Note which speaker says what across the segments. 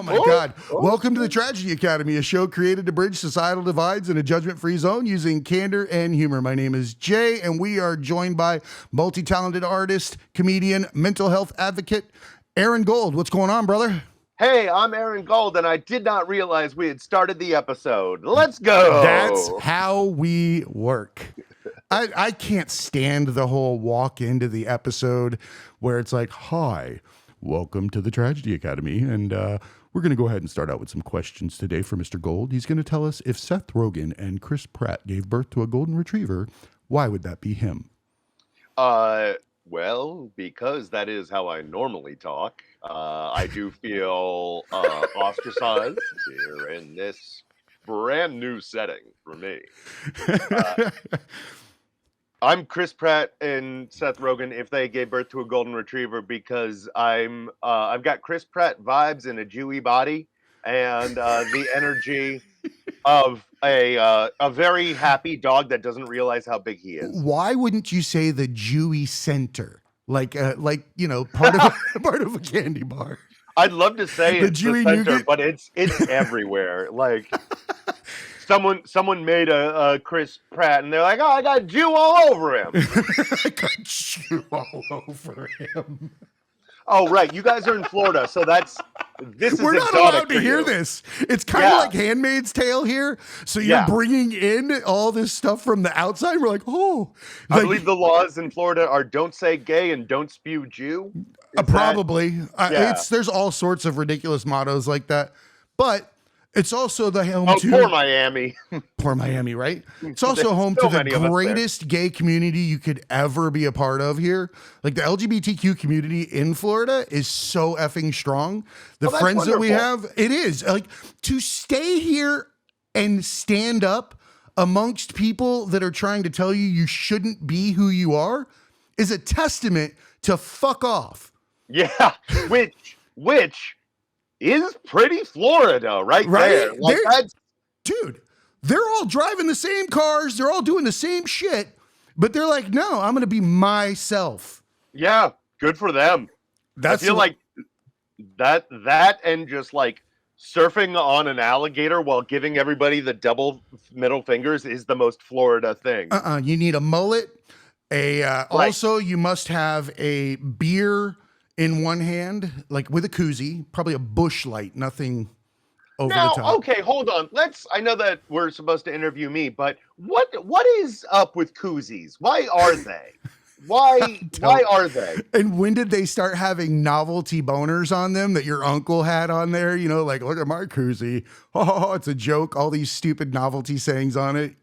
Speaker 1: my God. Welcome to the Tragedy Academy, a show created to bridge societal divides in a judgment-free zone using candor and humor. My name is Jay, and we are joined by multi-talented artist, comedian, mental health advocate, Aaron Gold. What's going on, brother?
Speaker 2: Hey, I'm Aaron Gold, and I did not realize we had started the episode. Let's go.
Speaker 1: That's how we work. I can't stand the whole walk into the episode where it's like, hi, welcome to the Tragedy Academy. And we're going to go ahead and start out with some questions today for Mr. Gold. He's going to tell us if Seth Rogen and Chris Pratt gave birth to a golden retriever, why would that be him?
Speaker 2: Well, because that is how I normally talk. I do feel ostracized here in this brand new setting for me. I'm Chris Pratt and Seth Rogen if they gave birth to a golden retriever because I've got Chris Pratt vibes in a Jewy body and the energy of a very happy dog that doesn't realize how big he is.
Speaker 1: Why wouldn't you say the Jewy center? Like you know, part of a candy bar.
Speaker 2: I'd love to say
Speaker 1: The
Speaker 2: it's
Speaker 1: Jewy
Speaker 2: the center,
Speaker 1: nougat?
Speaker 2: but it's everywhere. Like someone made a Chris Pratt, and they're like, "Oh, I got Jew all over him."
Speaker 1: I got Jew all over him.
Speaker 2: Oh, right. You guys are in Florida, so this is
Speaker 1: We're not
Speaker 2: exotic
Speaker 1: allowed to
Speaker 2: for
Speaker 1: hear
Speaker 2: you.
Speaker 1: this. It's kind of like Handmaid's Tale here. So you're bringing in all this stuff from the outside. We're like, oh.
Speaker 2: I believe the laws in Florida are don't say gay and don't spew Jew.
Speaker 1: Probably. There's all sorts of ridiculous mottos like that. But it's also the home to...
Speaker 2: poor Miami.
Speaker 1: Poor Miami, right? It's also home to the greatest gay community you could ever be a part of here. Like the LGBTQ community in Florida is so effing strong. The friends that we have, it is. Like to stay here and stand up amongst people that are trying to tell you shouldn't be who you are is a testament to fuck off.
Speaker 2: Yeah, which is pretty Florida right there. Like
Speaker 1: dude, they're all driving the same cars. They're all doing the same shit, but they're like, no, I'm going to be myself.
Speaker 2: Yeah, good for them. I feel like that and just like surfing on an alligator while giving everybody the double middle fingers is the most Florida thing.
Speaker 1: You need a mullet. Also, you must have a beer in one hand, like with a koozie, probably a Busch Light, nothing over the top.
Speaker 2: Okay, hold on. I know that we're supposed to interview me, but what is up with koozies? Why are they? Why are they?
Speaker 1: And when did they start having novelty boners on them that your uncle had on there? You know, like, look at my koozie. Oh, it's a joke. All these stupid novelty sayings on it.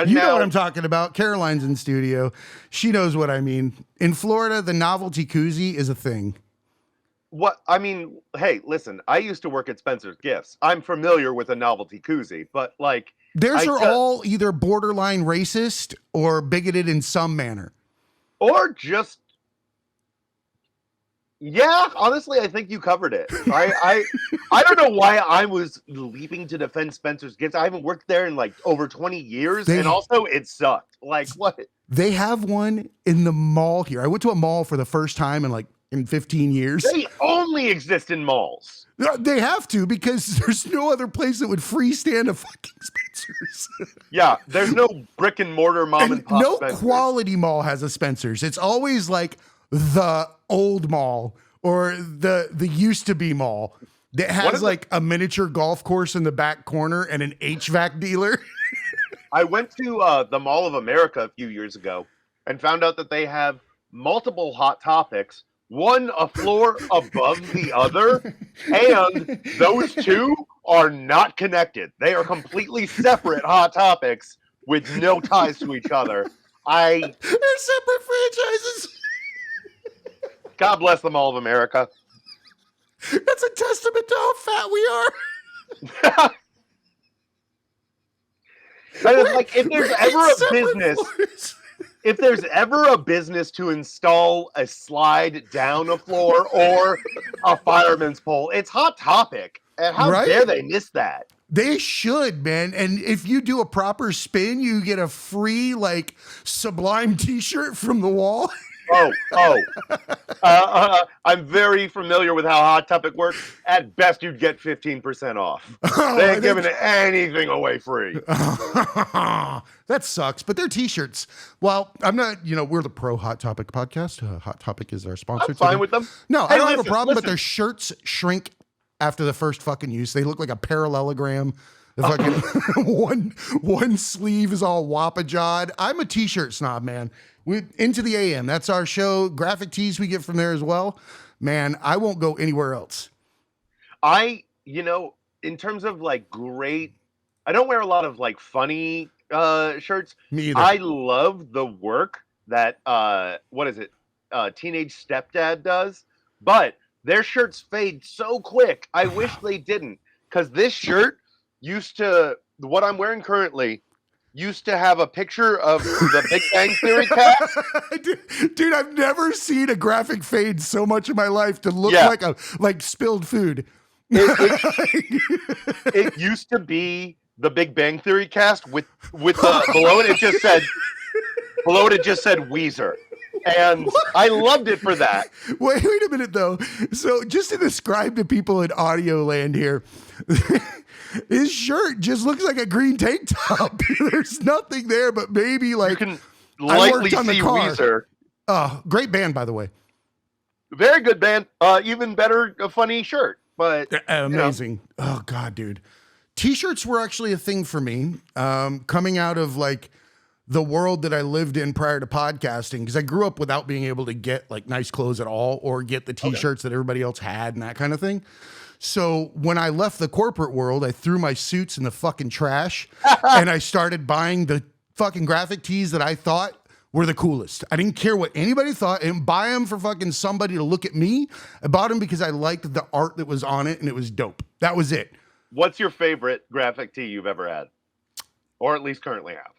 Speaker 1: You know what I'm talking about. Caroline's in studio. She knows what I mean. In Florida, the novelty koozie is a thing.
Speaker 2: Hey, listen, I used to work at Spencer's Gifts. I'm familiar with a novelty koozie, but like...
Speaker 1: Theirs are all either borderline racist or bigoted in some manner.
Speaker 2: Or just... Yeah, honestly, I think you covered it. I don't know why I was leaping to defend Spencer's Gifts. I haven't worked there in like over 20 years, and also it sucked. Like, what?
Speaker 1: They have one in the mall here. I went to a mall for the first time in 15 years.
Speaker 2: They only exist in malls.
Speaker 1: They have to, because there's no other place that would freestand a fucking Spencer's.
Speaker 2: Yeah, there's no brick and mortar mom and pop
Speaker 1: no
Speaker 2: Spencer's.
Speaker 1: Quality mall has a Spencer's. It's always like the old mall or the used to be mall that has like a miniature golf course in the back corner and an HVAC dealer.
Speaker 2: I went to the Mall of America a few years ago and found out that they have multiple Hot Topics, one a floor above the other, and those two are not connected. They are completely separate Hot Topics with no ties to each other. They're
Speaker 1: separate franchises.
Speaker 2: God bless the Mall of America.
Speaker 1: That's a testament to how fat we are.
Speaker 2: Like, if there's ever a business to install a slide down a floor or a fireman's pole, it's Hot Topic. And how dare they miss that?
Speaker 1: They should, man. And if you do a proper spin, you get a free like Sublime t-shirt from the wall.
Speaker 2: Oh. I'm very familiar with how Hot Topic works. At best, you'd get 15% off. They ain't giving anything away free.
Speaker 1: That sucks, but they're t-shirts. Well, I'm not, we're the pro Hot Topic podcast. Hot Topic is our sponsor.
Speaker 2: I'm fine with them.
Speaker 1: No, I don't have a problem, but their shirts shrink after the first fucking use. They look like a parallelogram. The fucking one sleeve is all wapajawed. I'm a t-shirt snob, man. Into the AM. That's our show. Graphic tees we get from there as well. Man, I won't go anywhere else.
Speaker 2: In terms of like great, I don't wear a lot of like funny shirts.
Speaker 1: Me either.
Speaker 2: I love the work that Teenage Stepdad does, but their shirts fade so quick. I wish they didn't, because this shirt what I'm wearing currently used to have a picture of the Big Bang Theory cast.
Speaker 1: Dude, I've never seen a graphic fade so much in my life to look like spilled food.
Speaker 2: It used to be the Big Bang Theory cast with below it just said Weezer. And what? I loved it for that.
Speaker 1: Wait a minute though. So just to describe to people in audio land here, his shirt just looks like a green tank top. There's nothing there, but maybe like
Speaker 2: you can lightly see Weezer.
Speaker 1: Great band, by the way.
Speaker 2: Very good band. Even better, a funny shirt. But
Speaker 1: amazing. Oh God, dude. T-shirts were actually a thing for me. Coming out of like the world that I lived in prior to podcasting, because I grew up without being able to get like nice clothes at all or get the T-shirts that everybody else had and that kind of thing. So when I left the corporate world, I threw my suits in the fucking trash and I started buying the fucking graphic tees that I thought were the coolest. I didn't care what anybody thought. I didn't buy them for fucking somebody to look at me. I bought them because I liked the art that was on it and it was dope. That was it.
Speaker 2: What's your favorite graphic tee you've ever had? Or at least currently have?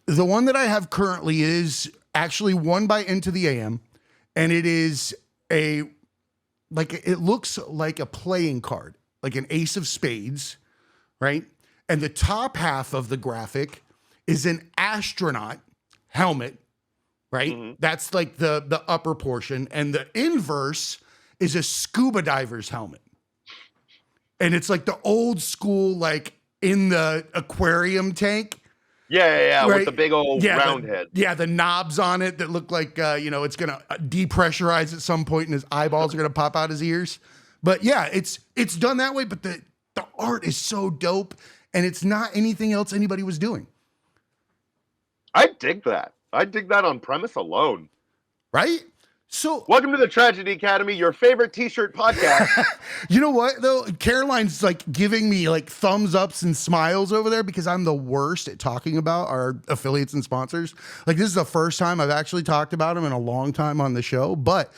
Speaker 1: The one that I have currently is actually one by Into the AM. And it is it looks like a playing card, like an ace of spades, right? And the top half of the graphic is an astronaut helmet, right? Mm-hmm. That's like the upper portion. And the inverse is a scuba diver's helmet. And it's like the old school, like in the aquarium tank.
Speaker 2: Yeah, right? With the big old round head.
Speaker 1: Yeah, the knobs on it that look like, it's going to depressurize at some point and his eyeballs are going to pop out his ears. But yeah, it's done that way, but the art is so dope and it's not anything else anybody was doing.
Speaker 2: I dig that. I dig that on premise alone.
Speaker 1: Right? So
Speaker 2: welcome to the Tragedy Academy, your favorite t-shirt podcast.
Speaker 1: You know what though? Caroline's like giving me like thumbs ups and smiles over there because I'm the worst at talking about our affiliates and sponsors. Like this is the first time I've actually talked about them in a long time on the show, but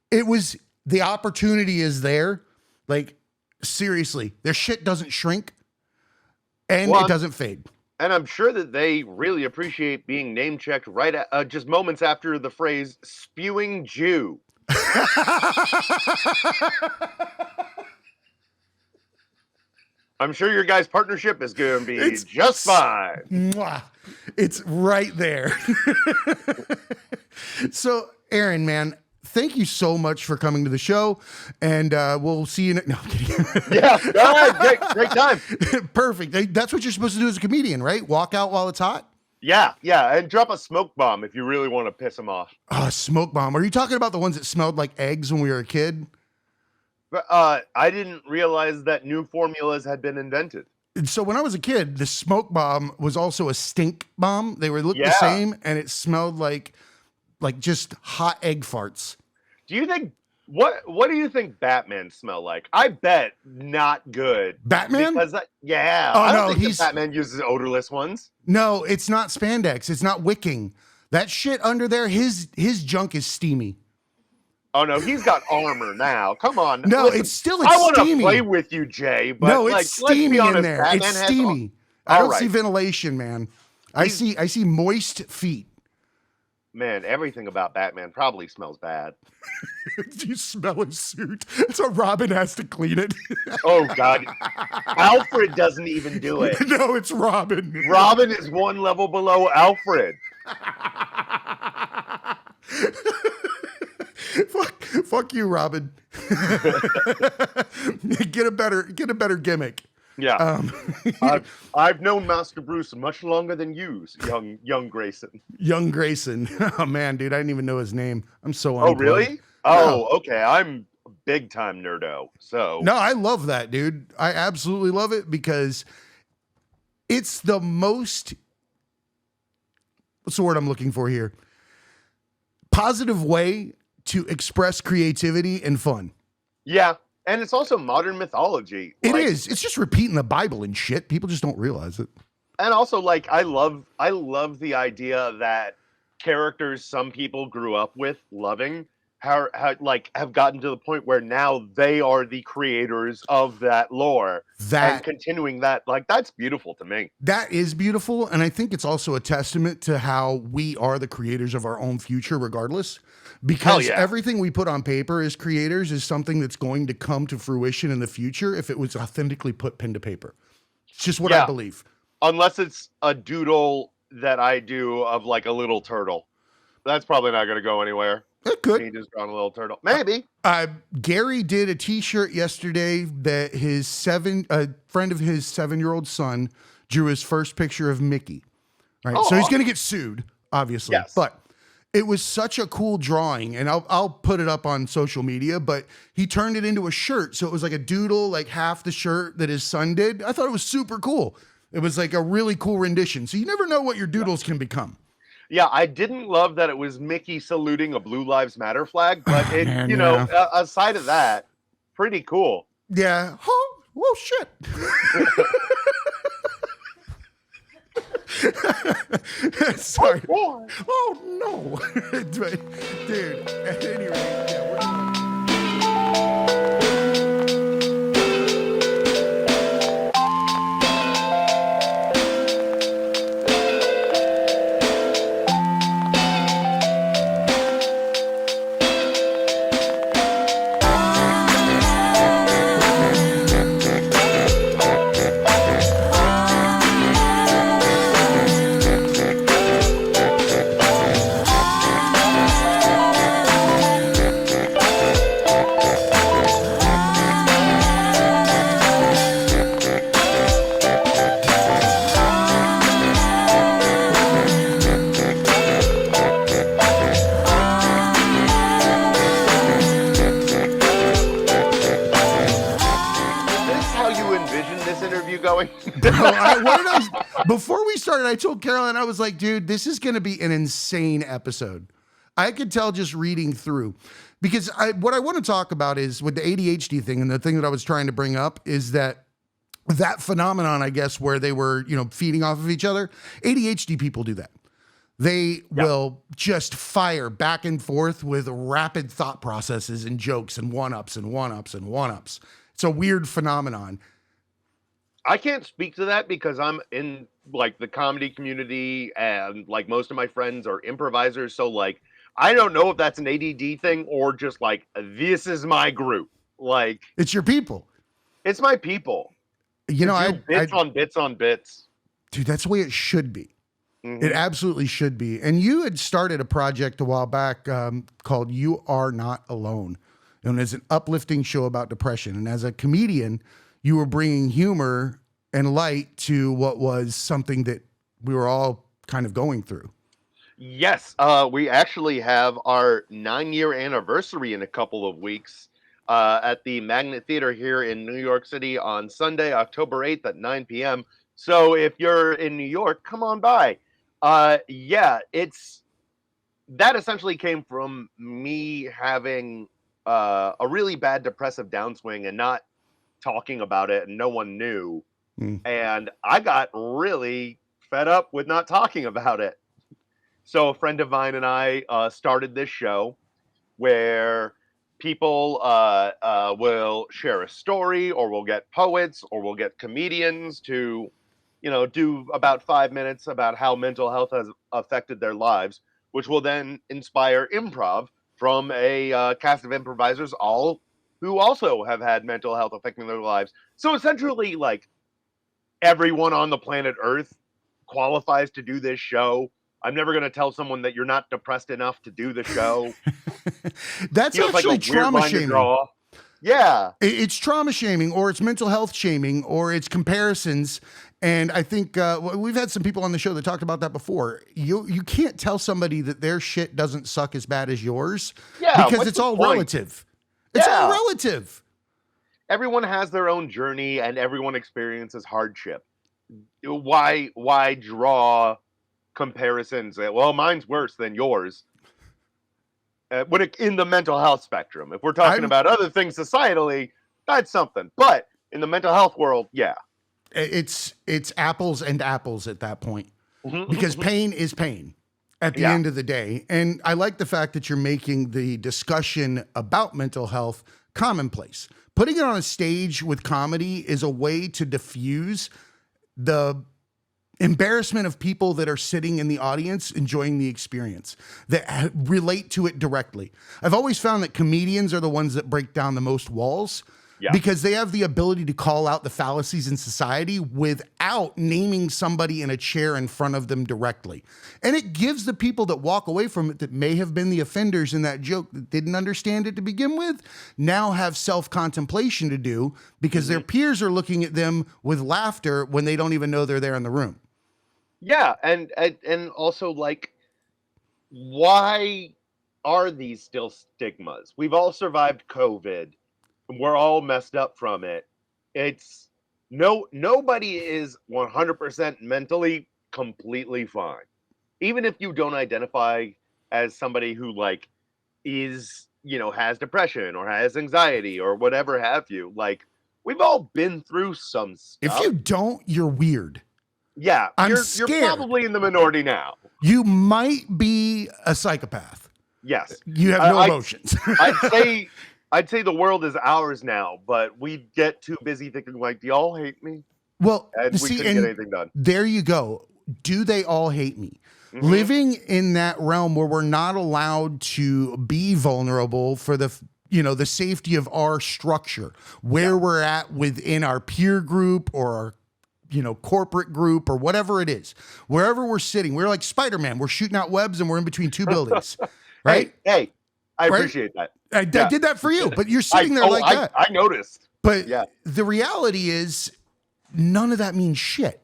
Speaker 1: the opportunity is there. Like seriously, their shit doesn't shrink and it doesn't fade.
Speaker 2: And I'm sure that they really appreciate being name checked right at just moments after the phrase spewing Jew. I'm sure your guys' partnership is going to be just fine.
Speaker 1: Mwah. It's right there. So, Aaron, man, thank you so much for coming to the show, and we'll see you. No, I'm kidding.
Speaker 2: Yeah, all right, great time.
Speaker 1: Perfect. That's what you're supposed to do as a comedian, right? Walk out while it's hot.
Speaker 2: Yeah, and drop a smoke bomb if you really want to piss them off.
Speaker 1: Smoke bomb. Are you talking about the ones that smelled like eggs when we were a kid?
Speaker 2: I didn't realize that new formulas had been invented.
Speaker 1: So when I was a kid, the smoke bomb was also a stink bomb. They looked the same, and it smelled like just hot egg farts.
Speaker 2: Do you think what do you think Batman smell like? I bet not good.
Speaker 1: Batman?
Speaker 2: Because I don't think Batman uses odorless ones.
Speaker 1: No, it's not spandex. It's not wicking. That shit under there, his junk is steamy.
Speaker 2: Oh no, he's got armor now. Come on.
Speaker 1: No,
Speaker 2: listen,
Speaker 1: it's steamy.
Speaker 2: I want to play with you, Jay, but
Speaker 1: no, it's steamy in there.
Speaker 2: Batman
Speaker 1: it's steamy. I don't see ventilation, man. I see moist feet.
Speaker 2: Man, everything about Batman probably smells bad.
Speaker 1: Do you smell his suit? So Robin has to clean it.
Speaker 2: Oh, God. Alfred doesn't even do it.
Speaker 1: No, it's Robin.
Speaker 2: Robin is one level below Alfred.
Speaker 1: Fuck. Fuck you, Robin. Get a better gimmick.
Speaker 2: Yeah. I've known Master Bruce much longer than you, young Grayson.
Speaker 1: Young Grayson. Oh man, dude, I didn't even know his name. I'm so unplugged.
Speaker 2: Oh really?
Speaker 1: No.
Speaker 2: Oh, okay. I'm big time nerdo. So
Speaker 1: No, I love that, dude. I absolutely love it because it's the most, what's the word I'm looking for here? Positive way to express creativity and fun.
Speaker 2: yeah. And it's also modern mythology.
Speaker 1: It is. It's just repeating the Bible and shit. People just don't realize it.
Speaker 2: And also, like, I love the idea that characters some people grew up with loving how have gotten to the point where now they are the creators of that lore and continuing that. Like, that's beautiful to me.
Speaker 1: That is beautiful. And I think it's also a testament to how we are the creators of our own future, regardless. Because everything we put on paper as creators is something that's going to come to fruition in the future if it was authentically put pen to paper. It's just what I believe.
Speaker 2: Unless it's a doodle that I do of like a little turtle. That's probably not going to go anywhere.
Speaker 1: It could.
Speaker 2: He just drawn a little turtle. Maybe.
Speaker 1: Gary did a t-shirt yesterday that a friend of his 7-year-old son drew his first picture of Mickey. Right. So he's going to get sued, obviously.
Speaker 2: Yes.
Speaker 1: But it was such a cool drawing, and I'll put it up on social media, but he turned it into a shirt. So it was like a doodle, like half the shirt that his son did. I thought it was super cool. It was like a really cool rendition. So you never know what your doodles can become.
Speaker 2: Yeah, I didn't love that it was Mickey saluting a Blue Lives Matter flag, but aside of that, pretty cool.
Speaker 1: Yeah. Oh, whoa, shit. Sorry. Oh no. Dude, at any rate, before we started, I told Caroline, I was like, dude, this is going to be an insane episode. I could tell just reading through, because what I want to talk about is with the ADHD thing, and the thing that I was trying to bring up is that phenomenon, I guess, where they were, feeding off of each other. ADHD people do that. They will just fire back and forth with rapid thought processes and jokes and one-ups and one-ups and one-ups. It's a weird phenomenon.
Speaker 2: I can't speak to that because I'm in like the comedy community and like most of my friends are improvisers. So like, I don't know if that's an ADD thing or just like, this is my group. Like,
Speaker 1: it's your people.
Speaker 2: It's my people. Bits on bits.
Speaker 1: Dude, that's the way it should be. Mm-hmm. It absolutely should be. And you had started a project a while back called You Are Not Alone. And it's an uplifting show about depression. And as a comedian, you were bringing humor and light to what was something that we were all kind of going through.
Speaker 2: Yes. We actually have our 9-year anniversary in a couple of weeks at the Magnet Theater here in New York City on Sunday, October 8th at 9 p.m. So if you're in New York, come on by. That essentially came from me having a really bad depressive downswing and not talking about it, and no one knew. And I got really fed up with not talking about it. So a friend of mine and I started this show where people will share a story, or we'll get poets, or we'll get comedians to, do about 5 minutes about how mental health has affected their lives, which will then inspire improv from a cast of improvisers, all who also have had mental health affecting their lives. So essentially, like, everyone on the planet Earth qualifies to do this show, I'm never going to tell someone that you're not depressed enough to do the show.
Speaker 1: That's
Speaker 2: Feels
Speaker 1: actually
Speaker 2: like a weird
Speaker 1: trauma
Speaker 2: line to
Speaker 1: shaming.
Speaker 2: draw. Yeah.
Speaker 1: It's trauma shaming, or it's mental health shaming, or it's comparisons. And I think we've had some people on the show that talked about that before. You can't tell somebody that their shit doesn't suck as bad as yours, because it's all relative. It's all relative.
Speaker 2: Everyone has their own journey, and everyone experiences hardship. Why draw comparisons? Well, mine's worse than yours. In the mental health spectrum, if we're talking about other things societally, that's something. But in the mental health world, yeah,
Speaker 1: it's apples and apples at that point, because pain is pain at the end of the day. And I like the fact that you're making the discussion about mental health commonplace. Putting it on a stage with comedy is a way to diffuse the embarrassment of people that are sitting in the audience enjoying the experience, that relate to it directly. I've always found that comedians are the ones that break down the most walls, because they have the ability to call out the fallacies in society without naming somebody in a chair in front of them directly. And it gives the people that walk away from it, that may have been the offenders in that joke, that didn't understand it to begin with, now have self-contemplation to do, because their peers are looking at them with laughter when they don't even know they're there in the room.
Speaker 2: Yeah, and also, like, why are these still stigmas? We've all survived COVID. We're all messed up from it. It's nobody is 100% mentally completely fine. Even if you don't identify as somebody who, like, is, has depression or has anxiety or whatever have you. Like, we've all been through some stuff.
Speaker 1: If you don't, you're weird.
Speaker 2: Yeah,
Speaker 1: I'm
Speaker 2: you're
Speaker 1: scared.
Speaker 2: probably in the minority now.
Speaker 1: You might be a psychopath.
Speaker 2: Yes.
Speaker 1: You have no emotions.
Speaker 2: I'd say the world is ours now, but we get too busy thinking, like, do y'all hate me?
Speaker 1: Well,
Speaker 2: And we couldn't get anything done.
Speaker 1: There you go. Do they all hate me? Living in that realm where we're not allowed to be vulnerable for the safety of our structure, where we're at within our peer group or our corporate group or whatever it is, wherever we're sitting, we're like Spider-Man. We're shooting out webs and we're in between two buildings, right?
Speaker 2: Hey, I appreciate that.
Speaker 1: I did that for you, but you're sitting there like that.
Speaker 2: I noticed.
Speaker 1: But the reality is, none of that means shit.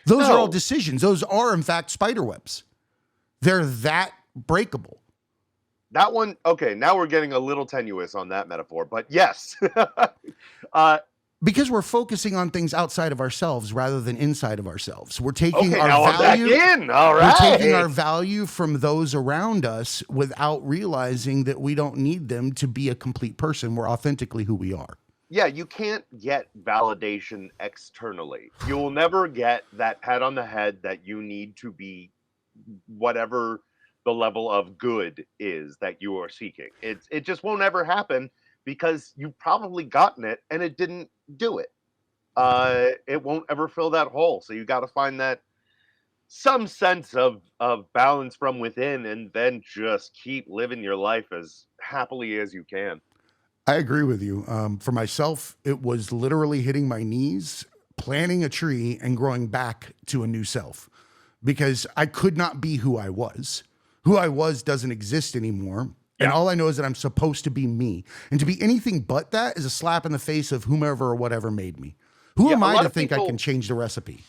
Speaker 1: Those are all decisions. Those are, in fact, spider webs. They're that breakable.
Speaker 2: That one, okay, now we're getting a little tenuous on that metaphor, but yes.
Speaker 1: Because we're focusing on things outside of ourselves rather than inside of ourselves. We're taking our value.
Speaker 2: All right.
Speaker 1: We're taking our value from those around us without realizing that we don't need them to be a complete person. We're authentically who we are.
Speaker 2: Yeah, you can't get validation externally. You will never get that pat on the head that you need to be whatever the level of good is that you are seeking. It just won't ever happen, because you've probably gotten it and it didn't do it. It won't ever fill that hole. So you got to find that some sense of balance from within, and then just keep living your life as happily as you can.
Speaker 1: I agree with you. For myself, it was literally hitting my knees, planting a tree, and growing back to a new self, because I could not be who I was. Who I was doesn't exist anymore. And all I know is that I'm supposed to be me. And to be anything but that is a slap in the face of whomever or whatever made me. Who am I to think I can change the recipe?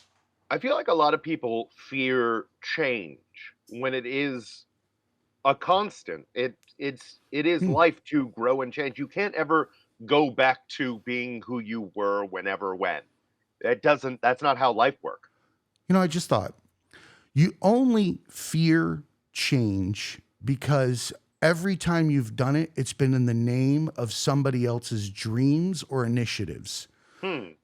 Speaker 2: I feel like a lot of people fear change when it is a constant. It is life to grow and change. You can't ever go back to being who you were when. That's not how life works.
Speaker 1: I just thought, you only fear change because every time you've done it, it's been in the name of somebody else's dreams or initiatives.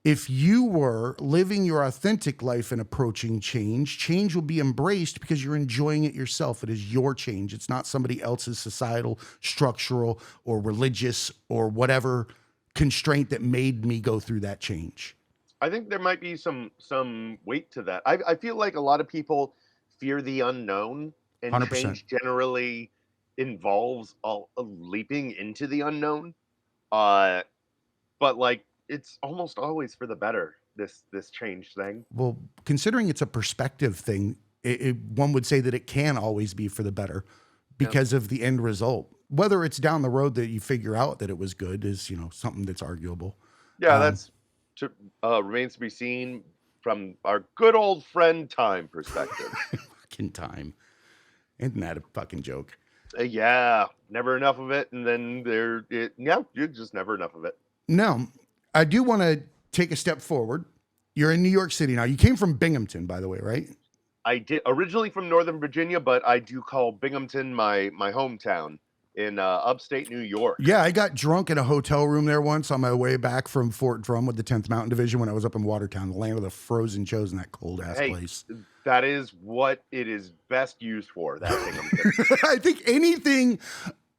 Speaker 1: If you were living your authentic life and approaching change will be embraced because you're enjoying it yourself. It is your change. It's not somebody else's societal, structural, or religious or whatever constraint that made me go through that change.
Speaker 2: I think there might be some weight to that. I feel like a lot of people fear the unknown, and
Speaker 1: 100%.
Speaker 2: Change generally involves leaping into the unknown. But like, it's almost always for the better, this change thing.
Speaker 1: Well, considering it's a perspective thing, one would say that it can always be for the better because of the end result. Whether it's down the road that you figure out that it was good is, something that's arguable.
Speaker 2: Yeah, that's remains to be seen from our good old friend time perspective.
Speaker 1: Fucking time. Isn't that a fucking joke?
Speaker 2: Yeah, never enough of it, and then you're just never enough of it.
Speaker 1: No, I do want to take a step forward. You're in New York City now. You came from Binghamton, by the way, right?
Speaker 2: I did originally from Northern Virginia, but I do call Binghamton my hometown in upstate New York.
Speaker 1: Yeah, I got drunk in a hotel room there once on my way back from Fort Drum with the 10th Mountain Division when I was up in Watertown, the land of the frozen shows in that cold ass place.
Speaker 2: That is what it is best used for, that Binghamton.
Speaker 1: I think anything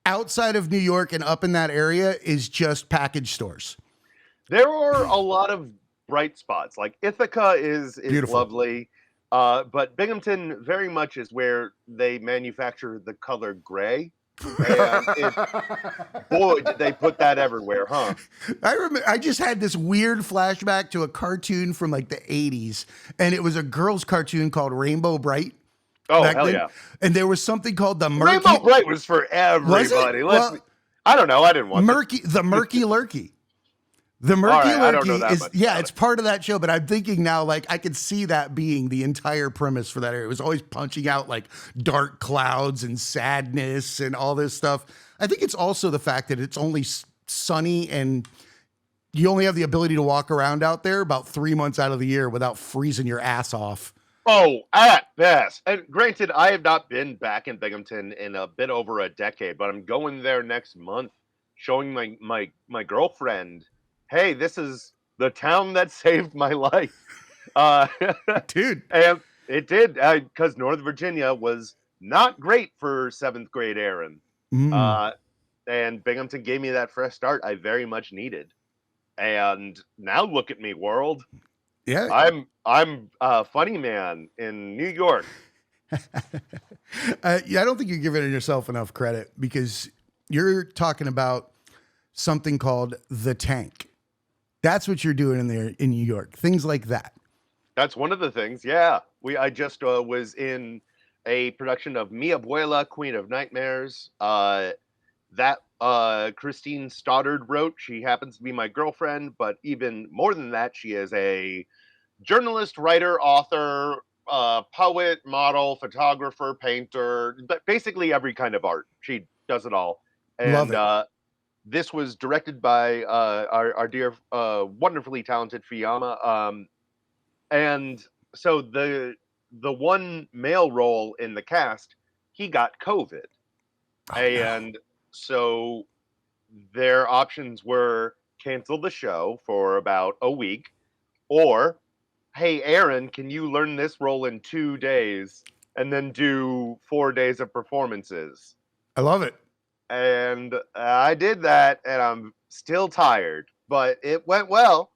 Speaker 1: outside of New York and up in that area is just package stores.
Speaker 2: There are a lot of bright spots. Like Ithaca is
Speaker 1: Beautiful.
Speaker 2: Lovely. But Binghamton very much is where they manufacture the color gray. And boy, did they put that everywhere, huh?
Speaker 1: I remember I just had this weird flashback to a cartoon from like the 80s, and it was a girl's cartoon called Rainbow Bright.
Speaker 2: Oh, hell yeah.
Speaker 1: And there was something called the Murky.
Speaker 2: Rainbow Bright was for everybody. I don't know. I didn't watch
Speaker 1: The Murky Lurky. The Murky Lurky
Speaker 2: I don't know that
Speaker 1: is,
Speaker 2: much
Speaker 1: it's part of that show, but I'm thinking now, like, I could see that being the entire premise for that area. It was always punching out like dark clouds and sadness and all this stuff. I think it's also the fact that it's only sunny and you only have the ability to walk around out there about 3 months out of the year without freezing your ass off.
Speaker 2: Oh, at best. And granted, I have not been back in Binghamton in a bit over a decade, but I'm going there next month, showing my girlfriend, hey, this is the town that saved my life.
Speaker 1: Dude.
Speaker 2: And it did, because Northern Virginia was not great for 7th grade Aaron. And Binghamton gave me that fresh start I very much needed. And now look at me, world.
Speaker 1: Yeah.
Speaker 2: I'm a funny man in New York.
Speaker 1: I don't think you're giving yourself enough credit because you're talking about something called The Tank. That's what you're doing in there in New York. Things like that.
Speaker 2: That's one of the things. Yeah. I just was in a production of Mi Abuela, Queen of Nightmares. That Christine Stoddard wrote. She happens to be my girlfriend, but even more than that, she is a journalist, writer, author, poet, model, photographer, painter, basically every kind of art. She does it all. And
Speaker 1: love it.
Speaker 2: This was directed by our dear, wonderfully talented Fiyama. And so the one male role in the cast, he got COVID. And so their options were cancel the show for about a week, or, hey, Aaron, can you learn this role in 2 days and then do 4 days of performances?
Speaker 1: I love it.
Speaker 2: And I did that, and I'm still tired, but it went well.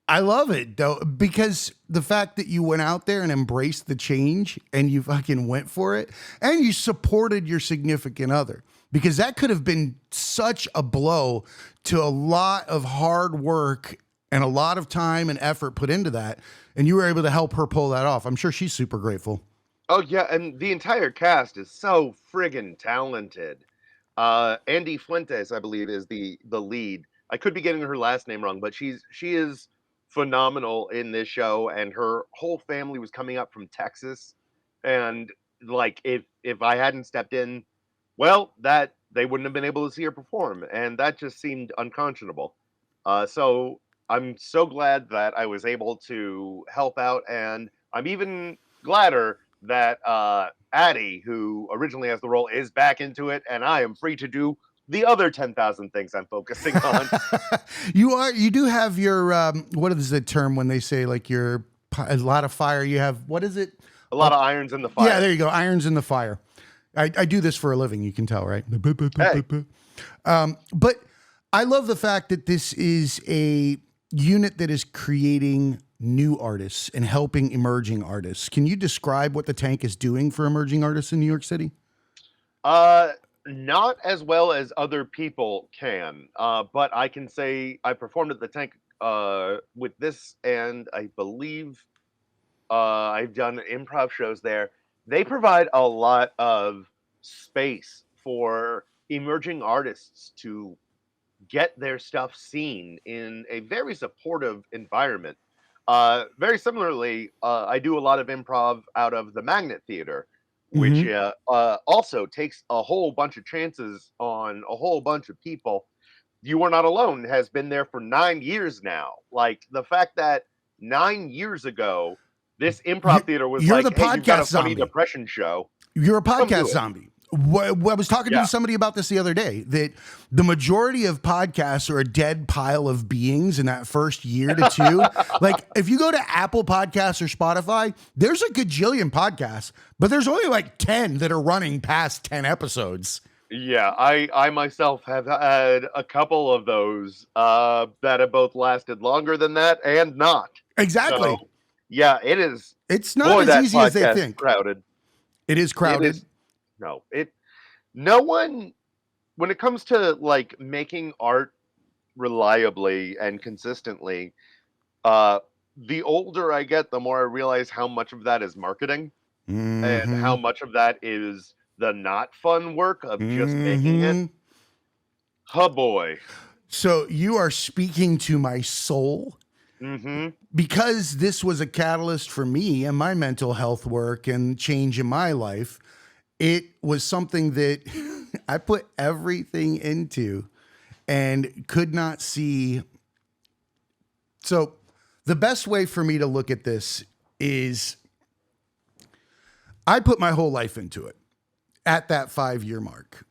Speaker 1: I love it, though, because the fact that you went out there and embraced the change and you fucking went for it and you supported your significant other, because that could have been such a blow to a lot of hard work and a lot of time and effort put into that. And you were able to help her pull that off. I'm sure she's super grateful.
Speaker 2: Oh, yeah. And the entire cast is so friggin' talented. Andy Fuentes, I believe, is the lead. I could be getting her last name wrong, but she is phenomenal in this show, and her whole family was coming up from Texas. And like, if I hadn't stepped in, well, that they wouldn't have been able to see her perform, and that just seemed unconscionable. So I'm so glad that I was able to help out, and I'm even gladder that Addie, who originally has the role, is back into it, and I am free to do the other 10,000 things I'm focusing on.
Speaker 1: You do have your what is the term when they say like you're a lot of fire? You have, what is it?
Speaker 2: A lot of irons in the fire.
Speaker 1: Yeah, there you go. Irons in the fire. I do this for a living. You can tell, right?
Speaker 2: Hey.
Speaker 1: But I love the fact that this is a unit that is creating new artists and helping emerging artists. Can you describe what the Tank is doing for emerging artists in New York City?
Speaker 2: Not as well as other people can, but I can say I performed at the Tank with this, and I believe I've done improv shows there. they provide a lot of space for emerging artists to get their stuff seen in a very supportive environment. Very similarly, I do a lot of improv out of the Magnet Theater, which
Speaker 1: Hmm.
Speaker 2: also takes a whole bunch of chances on a whole bunch of people. You Are Not Alone has been there for 9 years now. Like the fact that 9 years ago, this
Speaker 1: You're,
Speaker 2: improv theater was
Speaker 1: you're
Speaker 2: like,
Speaker 1: the
Speaker 2: hey, you've got
Speaker 1: podcast
Speaker 2: a funny
Speaker 1: zombie.
Speaker 2: depression show.
Speaker 1: You're a
Speaker 2: Come
Speaker 1: podcast
Speaker 2: do it.
Speaker 1: zombie. I was talking to
Speaker 2: Yeah.
Speaker 1: somebody about this the other day, that the majority of podcasts are a dead pile of beings in that first year to two. Like if you go to Apple Podcasts or Spotify, there's a gajillion podcasts, but there's only like 10 that are running past 10 episodes.
Speaker 2: Yeah, I myself have had a couple of those that have both lasted longer than that and not. So,
Speaker 1: Exactly.
Speaker 2: yeah, it is.
Speaker 1: It's not
Speaker 2: Boy,
Speaker 1: as
Speaker 2: that
Speaker 1: easy as they
Speaker 2: podcast is
Speaker 1: think.
Speaker 2: crowded.
Speaker 1: It is
Speaker 2: It
Speaker 1: crowded.
Speaker 2: is. No, it. No one, when it comes to like making art reliably and consistently, uh, the older I get, the more I realize how much of that is marketing and
Speaker 1: Mm-hmm.
Speaker 2: how much of that is the not fun work of just making it.
Speaker 1: Mm-hmm.
Speaker 2: Oh boy.
Speaker 1: So you are speaking to my soul,
Speaker 2: Mm-hmm.
Speaker 1: because this was a catalyst for me and my mental health work and change in my life. It was something that I put everything into and could not see. So, the best way for me to look at this is I put my whole life into it at that 5 year mark.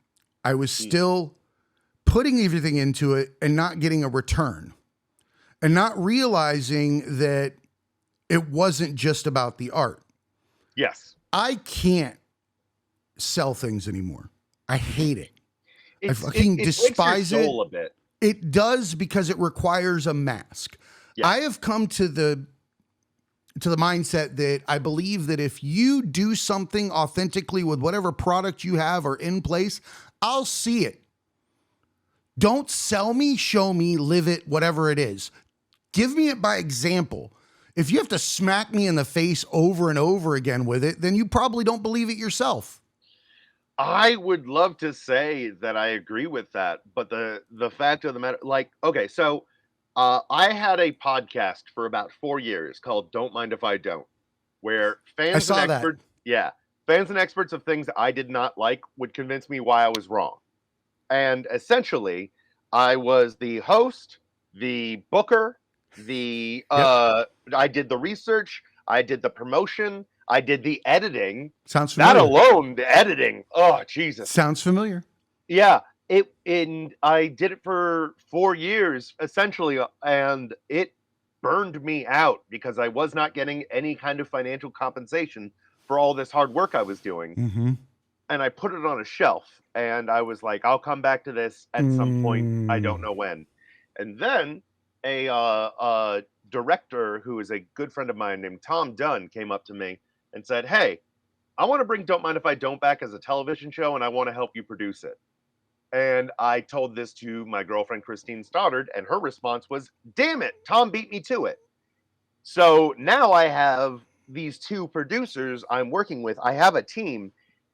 Speaker 1: I was still putting everything into it and not getting a return, and not realizing that it wasn't just about the art.
Speaker 2: Yes.
Speaker 1: I can't sell things anymore. I hate it. I
Speaker 2: It
Speaker 1: fucking
Speaker 2: breaks
Speaker 1: despise
Speaker 2: your
Speaker 1: it.
Speaker 2: soul a bit.
Speaker 1: It does, because it requires a mask.
Speaker 2: Yes.
Speaker 1: I have come to the mindset that I believe that if you do something authentically with whatever product you have or in place, I'll see it. Don't sell me, show me, live it, whatever it is. Give me it by example. If you have to smack me in the face over and over again with it, then you probably don't believe it yourself.
Speaker 2: I would love to say that I agree with that, but the fact of the matter, like, okay, so I had a podcast for about 4 years called "Don't Mind If I Don't," where
Speaker 1: I saw that.
Speaker 2: fans and experts of things I did not like would convince me why I was wrong, and essentially, I was the host, the booker, the
Speaker 1: Yep.
Speaker 2: I did the research, I did the promotion, I did the editing.
Speaker 1: Sounds
Speaker 2: That
Speaker 1: familiar.
Speaker 2: alone, the editing. Oh, Jesus.
Speaker 1: Sounds familiar.
Speaker 2: Yeah, I did it for 4 years essentially, and it burned me out because I was not getting any kind of financial compensation for all this hard work I was doing.
Speaker 1: Mm-hmm.
Speaker 2: And I put it on a shelf, and I was like, I'll come back to this at some point. I don't know when. And then a director who is a good friend of mine named Tom Dunn came up to me and said, "Hey, I want to bring Don't Mind If I Don't back as a television show, and I want to help you produce it." And I told this to my girlfriend, Christine Stoddard, and her response was, "Damn it, Tom beat me to it." So now I have these two producers I'm working with. I have a team,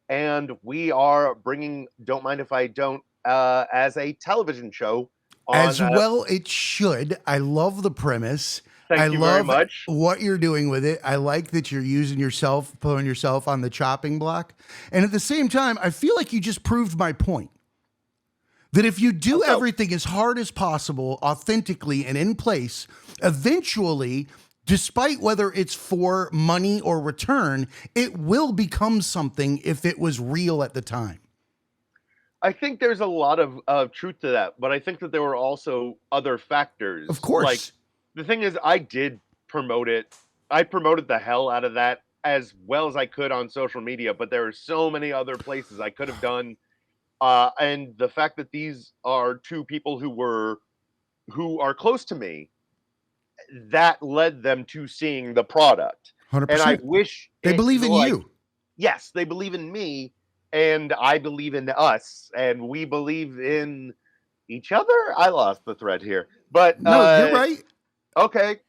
Speaker 2: and we are bringing Don't Mind If I Don't as a television show on.
Speaker 1: As well, it should. I love the premise. I
Speaker 2: Thank you very
Speaker 1: love
Speaker 2: much.
Speaker 1: what you're doing with it. I like that you're using yourself, putting yourself on the chopping block. And at the same time, I feel like you just proved my point. That if you do
Speaker 2: Also,
Speaker 1: everything as hard as possible, authentically and in place, eventually, despite whether it's for money or return, it will become something if it was real at the time.
Speaker 2: I think there's a lot of truth to that, but I think that there were also other factors.
Speaker 1: Of
Speaker 2: Like,
Speaker 1: course.
Speaker 2: the thing is, I did promote it. I promoted the hell out of that as well as I could on social media, but there are so many other places I could have done. And the fact that these are two people who are close to me, that led them to seeing the product. And I
Speaker 1: 100%.
Speaker 2: wish
Speaker 1: They
Speaker 2: it,
Speaker 1: believe in
Speaker 2: like,
Speaker 1: you.
Speaker 2: yes, they believe in me, and I believe in us, and we believe in each other. I lost the thread here, but
Speaker 1: No, you're right.
Speaker 2: okay.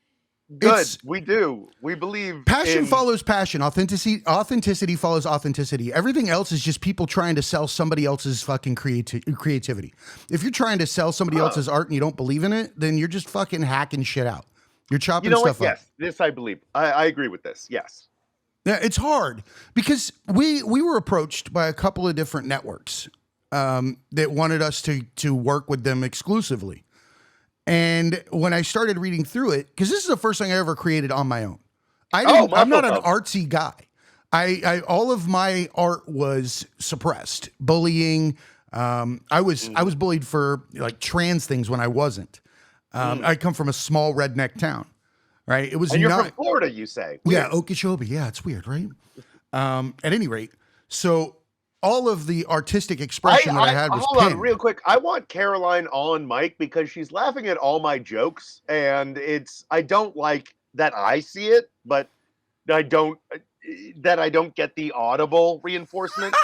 Speaker 2: Good. We do. We believe
Speaker 1: passion follows passion. Authenticity follows authenticity. Everything else is just people trying to sell somebody else's fucking creativity. If you're trying to sell somebody else's art and you don't believe in it, then you're just fucking hacking shit out. You're chopping stuff up.
Speaker 2: Yes, this I believe. I agree with this. Yes.
Speaker 1: Yeah, it's hard because we were approached by a couple of different networks that wanted us to work with them exclusively. And when I started reading through it, because this is the first thing I ever created on my own. I'm not an artsy guy. All of my art was suppressed. Bullying. I was bullied for like trans things when I wasn't. I come from a small redneck town, right? It was
Speaker 2: and you're from Florida, you say?
Speaker 1: Weird. Yeah, Okeechobee. Yeah, it's weird, right? At any rate, so all of the artistic expression that I had was
Speaker 2: hold on real quick. I want Caroline on mic because she's laughing at all my jokes, and I don't like that I see it, but I don't get the audible reinforcement.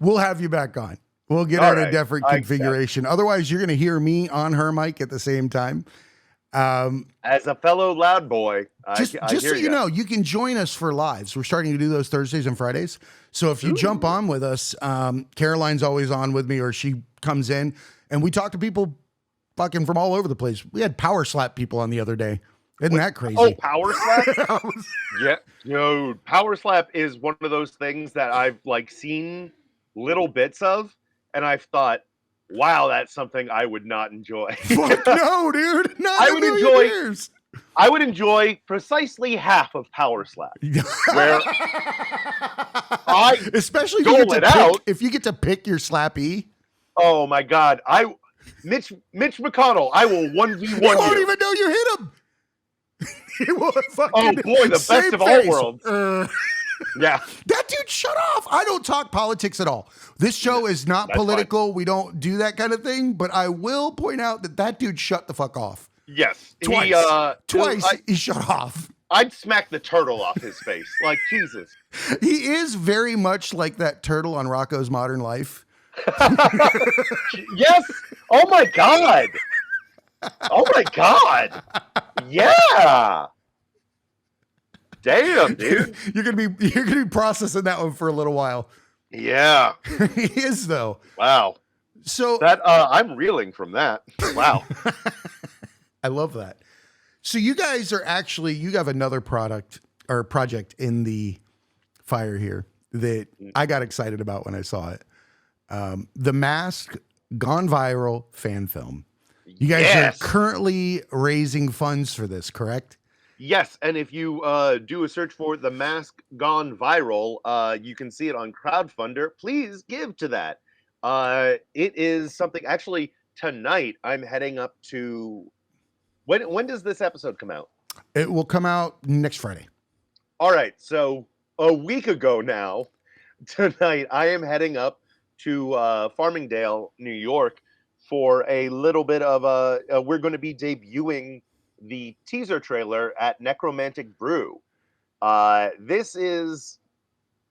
Speaker 1: We'll have you back on. We'll get on a different configuration. Otherwise, you're going to hear me on her mic at the same time.
Speaker 2: As a fellow loud boy,
Speaker 1: just so you know, you can join us for lives. We're starting to do those Thursdays and Fridays. So if you jump on with us, Caroline's always on with me, or she comes in and we talk to people fucking from all over the place. We had power slap people on the other day. Isn't that crazy?
Speaker 2: Oh, power slap? Yeah. Power slap is one of those things that I've like seen little bits of, and I've thought, wow, that's something I would not enjoy.
Speaker 1: Fuck no, dude.
Speaker 2: I would enjoy precisely half of power slap. Where
Speaker 1: especially if you get to pick your slappy.
Speaker 2: Oh my God. Mitch McConnell, I will 1v1 you.
Speaker 1: You won't even know you hit him.
Speaker 2: Oh boy, the best of all worlds. Yeah.
Speaker 1: That dude, shut off. I don't talk politics at all. This show is not political. Fine. We don't do that kind of thing, but I will point out that dude shut the fuck off.
Speaker 2: Yes.
Speaker 1: Twice he shut off.
Speaker 2: I'd smack the turtle off his face. Like, Jesus.
Speaker 1: He is very much like that turtle on Rocko's Modern Life.
Speaker 2: Yes. Oh my God. Oh my God. Yeah. Damn, dude.
Speaker 1: You're gonna be processing that one for a little while.
Speaker 2: Yeah.
Speaker 1: He is though.
Speaker 2: Wow.
Speaker 1: So
Speaker 2: that I'm reeling from that. Wow.
Speaker 1: I love that. So you guys are you have another project in the fire here that I got excited about when I saw it. The Mask Gone Viral fan film. You guys are currently raising funds for this, correct?
Speaker 2: Yes, and if you do a search for The Mask Gone Viral, you can see it on Crowdfunder. Please give to that. It is something, actually, tonight I'm heading up to... When does this episode come out?
Speaker 1: It will come out next Friday.
Speaker 2: All right, so a week ago now, tonight, I am heading up to Farmingdale, New York, for a little bit of we're going to be debuting the teaser trailer at Necromantic Brew. This is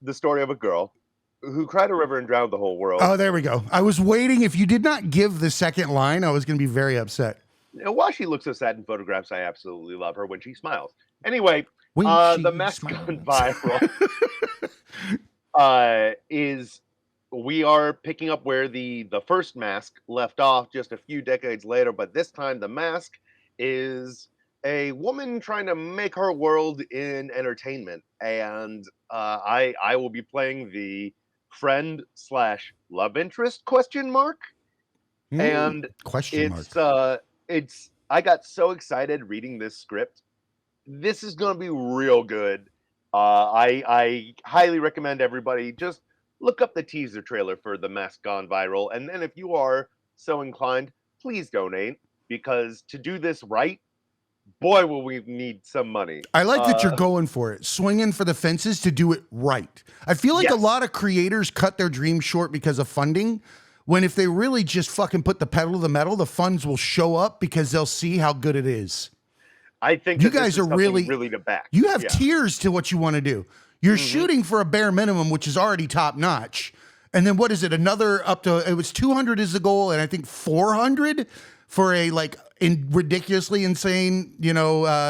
Speaker 2: the story of a girl who cried a river and drowned the whole world.
Speaker 1: Oh, there we go. I was waiting. If you did not give the second line, I was going to be very upset.
Speaker 2: While she looks so sad in photographs, I absolutely love her when she smiles. Anyway, The Mask Gone Viral is... We are picking up where the first Mask left off just a few decades later, but this time the Mask is a woman trying to make her world in entertainment, and I will be playing the friend / love interest ? And I got so excited reading this script. This is going to be real good. I highly recommend everybody just look up the teaser trailer for The Mask Gone Viral, and then if you are so inclined, please donate, because to do this right, boy, will we need some money.
Speaker 1: I like that you're going for it, swinging for the fences to do it right. I feel like a lot of creators cut their dreams short because of funding, when if they really just fucking put the pedal to the metal, the funds will show up because they'll see how good it is.
Speaker 2: I think
Speaker 1: you guys are really
Speaker 2: to back.
Speaker 1: You have tiers to what you want to do. You're shooting for a bare minimum, which is already top notch. And then what is it? Another up to, it was 200 is the goal. And I think 400 for a like in ridiculously insane,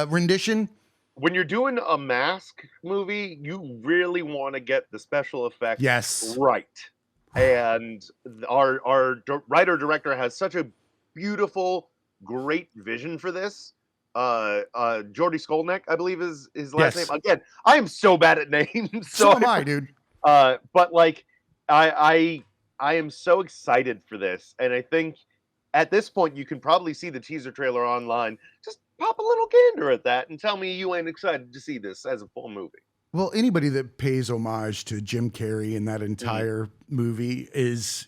Speaker 1: rendition.
Speaker 2: When you're doing a mask movie, you really want to get the special effects
Speaker 1: Yes.
Speaker 2: right. And our writer director has such a beautiful, great vision for this. Jordy Skolnick, I believe is his last name. Again, I am so bad at names.
Speaker 1: So am I, dude.
Speaker 2: But like, I am so excited for this, and I think at this point you can probably see the teaser trailer online. Just pop a little gander at that and tell me you ain't excited to see this as a full movie.
Speaker 1: Well, anybody that pays homage to Jim Carrey in that entire movie is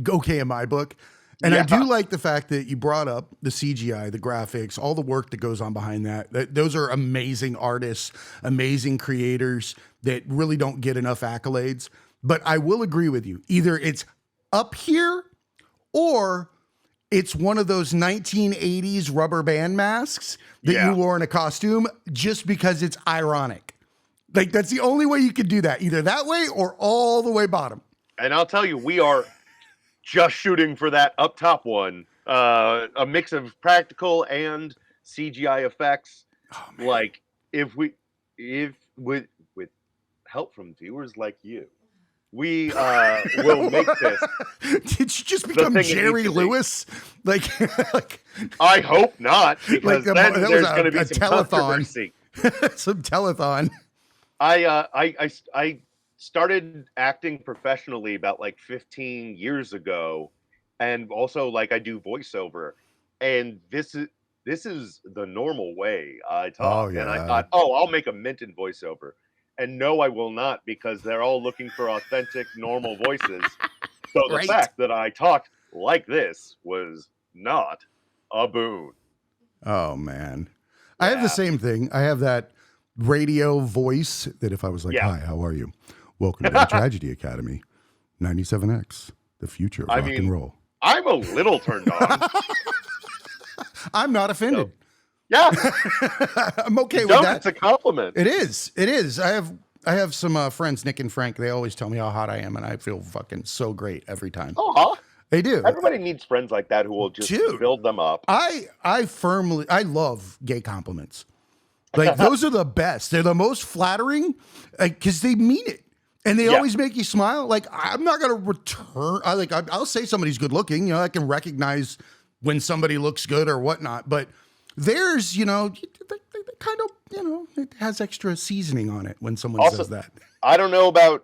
Speaker 1: okay in my book. And I do like the fact that you brought up the CGI, the graphics, all the work that goes on behind that. Those are amazing artists, amazing creators that really don't get enough accolades. But I will agree with you. Either it's up here or it's one of those 1980s rubber band masks that you wore in a costume just because it's ironic. Like, that's the only way you could do that. Either that way or all the way bottom. And
Speaker 2: I'll tell you, we are just shooting for that up top one. A mix of practical and CGI effects.
Speaker 1: Oh,
Speaker 2: like, if with help from viewers like you, we will make this.
Speaker 1: Did you just become Jerry Lewis? Like,
Speaker 2: I hope not, because then there's going to be some
Speaker 1: telethon.
Speaker 2: Controversy.
Speaker 1: Some telethon.
Speaker 2: I started acting professionally about like 15 years ago, and also like I do voiceover, and this is the normal way I talk.
Speaker 1: Oh, yeah.
Speaker 2: And I thought, I'll make a Minton voiceover. And no, I will not, because they're all looking for authentic, normal voices. So the fact that I talked like this was not a boon.
Speaker 1: Oh, man. Yeah. I have the same thing. I have that radio voice that if I was like, hi, how are you? Welcome to the Tragedy Academy. 97X, the future of rock and roll.
Speaker 2: I'm a little turned on.
Speaker 1: I'm not offended.
Speaker 2: So, yeah.
Speaker 1: I'm okay with that.
Speaker 2: It's a compliment.
Speaker 1: It is. It is. I have some friends, Nick and Frank. They always tell me how hot I am, and I feel fucking so great every time.
Speaker 2: Aw.
Speaker 1: They do.
Speaker 2: Everybody needs friends like that who will just build them up.
Speaker 1: I love gay compliments. Like, those are the best. They're the most flattering, because they mean it. And they always make you smile. Like, I'm not going to return. I'll say somebody's good looking. I can recognize when somebody looks good or whatnot. But theirs, they kind of, it has extra seasoning on it when someone says that.
Speaker 2: I don't know about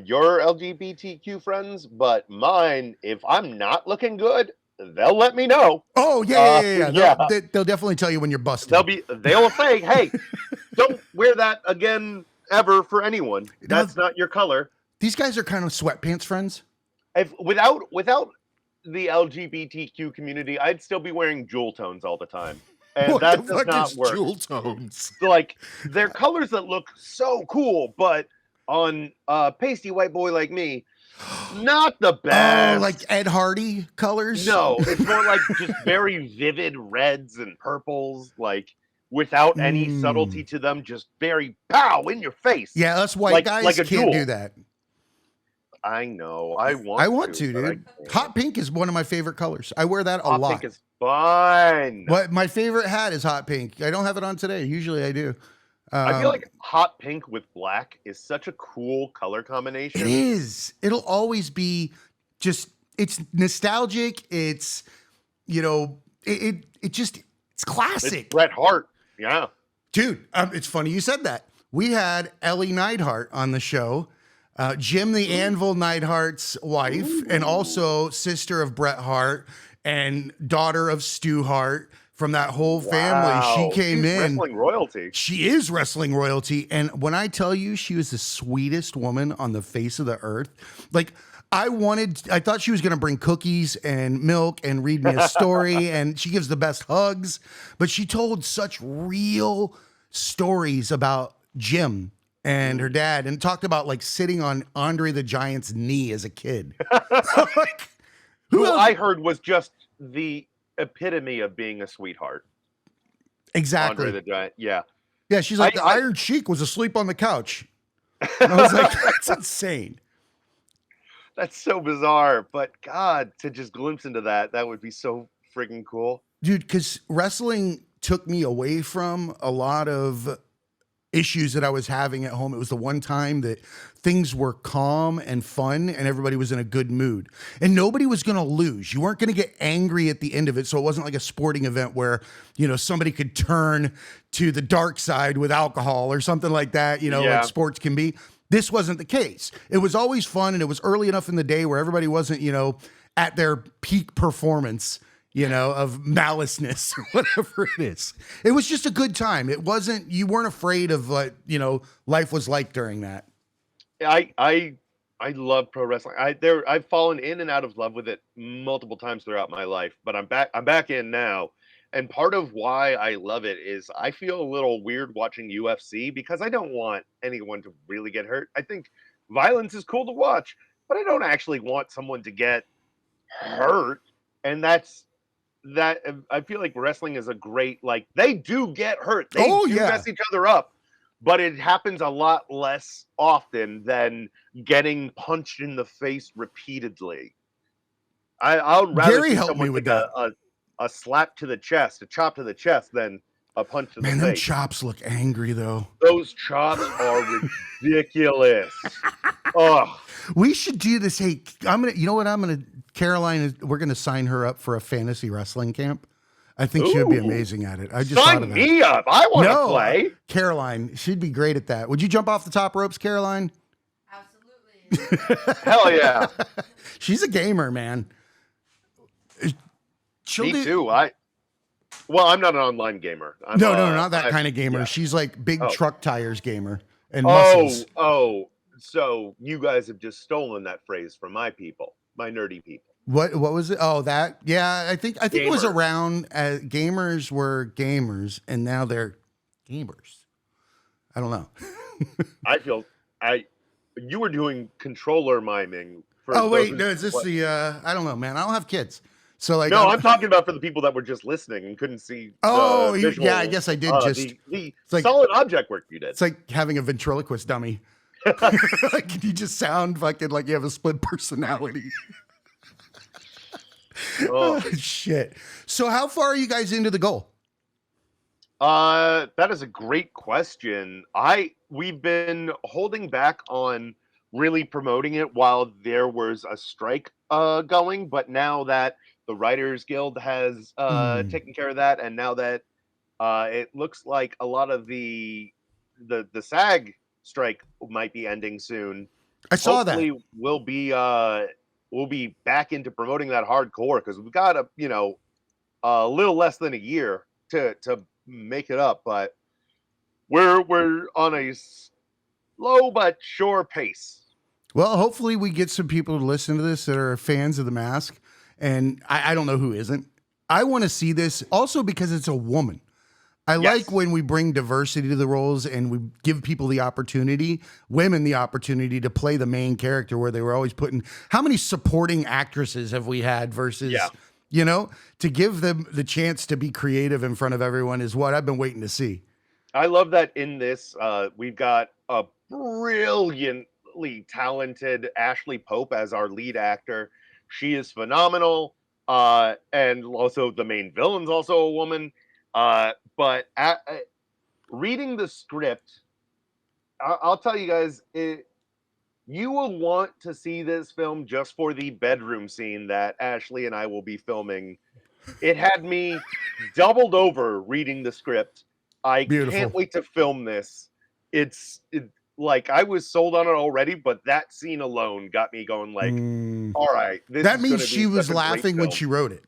Speaker 2: your LGBTQ friends, but mine, if I'm not looking good, they'll let me know.
Speaker 1: Oh, yeah. They'll definitely tell you when you're busted.
Speaker 2: They'll say, hey, don't wear that again ever for anyone. That's not your color.
Speaker 1: These guys are kind of sweatpants friends.
Speaker 2: Without the LGBTQ community, I'd still be wearing jewel tones all the time. And
Speaker 1: what
Speaker 2: that
Speaker 1: the
Speaker 2: does
Speaker 1: fuck
Speaker 2: not
Speaker 1: is
Speaker 2: work.
Speaker 1: Jewel tones?
Speaker 2: Like, they're colors that look so cool, but on a pasty white boy like me, not the best.
Speaker 1: Oh, like Ed Hardy colors?
Speaker 2: No, it's more like just very vivid reds and purples, like without any subtlety to them, just very pow in your face.
Speaker 1: Yeah, us white guys can't do that.
Speaker 2: I know. I want to,
Speaker 1: dude. Hot pink is one of my favorite colors. I wear that a lot.
Speaker 2: Hot pink is fun.
Speaker 1: But my favorite hat is hot pink. I don't have it on today. Usually I do.
Speaker 2: I feel like hot pink with black is such a cool color combination.
Speaker 1: It is. It'll always be just, it's nostalgic. It's, it's classic.
Speaker 2: It's Bret Hart. Yeah.
Speaker 1: Dude, it's funny you said that. We had Ellie Neidhart on the show, Jim the Anvil Neidhart's wife, and also sister of Bret Hart and daughter of Stu Hart. From that whole family, she came in.
Speaker 2: Wrestling royalty.
Speaker 1: She is wrestling royalty. And when I tell you she was the sweetest woman on the face of the earth, like, I thought she was going to bring cookies and milk and read me a story. And she gives the best hugs, but she told such real stories about Jim and her dad, and talked about like sitting on Andre the Giant's knee as a kid. Like,
Speaker 2: who I heard was just the epitome of being a sweetheart.
Speaker 1: Exactly.
Speaker 2: Andre the Giant. Yeah.
Speaker 1: Yeah. She's like, the Iron Sheik was asleep on the couch. And I was like, that's insane.
Speaker 2: That's so bizarre. But God, to just glimpse into that would be so friggin' cool.
Speaker 1: Dude, because wrestling took me away from a lot of issues that I was having at home. It was the one time that things were calm and fun and everybody was in a good mood. And nobody was going to lose. You weren't going to get angry at the end of it. So it wasn't like a sporting event where, somebody could turn to the dark side with alcohol or something like that, like sports can be. This wasn't the case. It was always fun, and it was early enough in the day where everybody wasn't, at their peak performance, of maliceness or whatever it is. It was just a good time. It wasn't, you weren't afraid of what, life was like during that.
Speaker 2: I love pro wrestling. I've fallen in and out of love with it multiple times throughout my life, but I'm back in now. And part of why I love it is I feel a little weird watching UFC because I don't want anyone to really get hurt. I think violence is cool to watch, but I don't actually want someone to get hurt. And that I feel like wrestling is a great, like, they do get hurt. They mess each other up, but it happens a lot less often than getting punched in the face repeatedly. I'll rather see someone take a slap to the chest, a chop to the chest, than a punch to the face.
Speaker 1: Man, them chops look angry, though.
Speaker 2: Those chops are ridiculous. Oh,
Speaker 1: we should do this. Hey, Caroline, we're gonna sign her up for a fantasy wrestling camp. I think she would be amazing at it. I just
Speaker 2: sign me up. I want to play.
Speaker 1: Caroline, she'd be great at that. Would you jump off the top ropes, Caroline?
Speaker 3: Absolutely.
Speaker 2: Hell yeah.
Speaker 1: She's a gamer, man.
Speaker 2: Me too. I'm not an online gamer.
Speaker 1: No, not that kind of gamer. Yeah. She's like big truck tires gamer and muscles.
Speaker 2: So you guys have just stolen that phrase from my people, my nerdy people.
Speaker 1: What was it? Oh, that. Yeah, I think it was around gamers were gamers and now they're gamers. I don't know.
Speaker 2: You were doing controller miming.
Speaker 1: No, is this I don't know, man. I don't have kids. So like,
Speaker 2: I'm talking about for the people that were just listening and couldn't see.
Speaker 1: Yeah, I guess I did
Speaker 2: the solid object work you did.
Speaker 1: It's like having a ventriloquist dummy. Like you just sound fucking like you have a split personality. Oh shit! So how far are you guys into the goal?
Speaker 2: That is a great question. We've been holding back on really promoting it while there was a strike going, but now that the Writers Guild has taken care of that, and now that it looks like a lot of the SAG strike might be ending soon.
Speaker 1: I saw
Speaker 2: hopefully
Speaker 1: that.
Speaker 2: We'll be back into promoting that hardcore because we've got a little less than a year to make it up, but we're on a slow but sure pace.
Speaker 1: Well, hopefully we get some people to listen to this that are fans of The Mask. And I don't know who isn't. I want to see this also because it's a woman. I like when we bring diversity to the roles and we give people the opportunity, women the opportunity to play the main character where they were always putting, how many supporting actresses have we had versus, to give them the chance to be creative in front of everyone is what I've been waiting to see.
Speaker 2: I love that in this, we've got a brilliantly talented Ashley Pope as our lead actor. She is phenomenal, and also the main villain's also a woman. But reading the script, I'll tell you guys, you will want to see this film just for the bedroom scene that Ashley and I will be filming. It had me doubled over reading the script. I can't wait to film this. Like, I was sold on it already, but that scene alone got me going like, all right.
Speaker 1: That means she was laughing when she wrote it.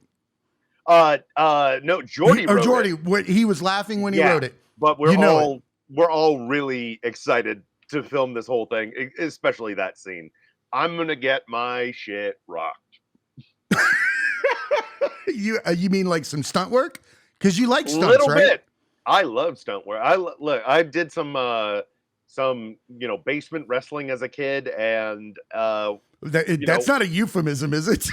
Speaker 2: No, Jordy wrote
Speaker 1: it. He was laughing when he wrote it.
Speaker 2: But we're all really excited to film this whole thing, especially that scene. I'm going to get my shit rocked.
Speaker 1: You mean like some stunt work? Because you like stunts, right?
Speaker 2: Little bit. I love stunt work. I did some basement wrestling as a kid, and
Speaker 1: that's not a euphemism, is it?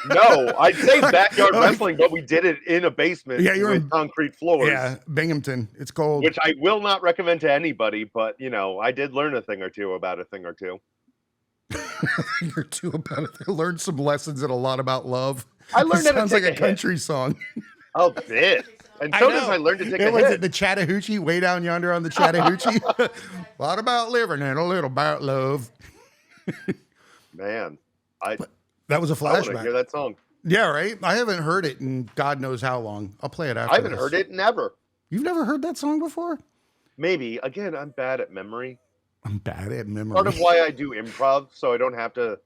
Speaker 2: No, I'd say backyard wrestling, but we did it in a basement with concrete floors.
Speaker 1: Yeah, Binghamton. It's cold.
Speaker 2: Which I will not recommend to anybody, but I did learn a thing or two about a thing or two.
Speaker 1: Learn some lessons and a lot about love.
Speaker 2: I
Speaker 1: It
Speaker 2: learned how to
Speaker 1: sounds
Speaker 2: take
Speaker 1: like a
Speaker 2: hit.
Speaker 1: country song.
Speaker 2: Oh, this. And so does I learned to take a
Speaker 1: Was
Speaker 2: hit.
Speaker 1: it the Chattahoochee way down yonder on the Chattahoochee? What about living and a little about love?
Speaker 2: Man, I
Speaker 1: That was a
Speaker 2: want to hear
Speaker 1: flashback.
Speaker 2: that song.
Speaker 1: Yeah, right. I haven't heard it in God knows how long. I'll play it after.
Speaker 2: I haven't
Speaker 1: this.
Speaker 2: heard it never.
Speaker 1: You've never heard that song before?
Speaker 2: Maybe. Again, I'm bad at memory.
Speaker 1: I'm bad at memory.
Speaker 2: Part of why I do improv, so I don't have to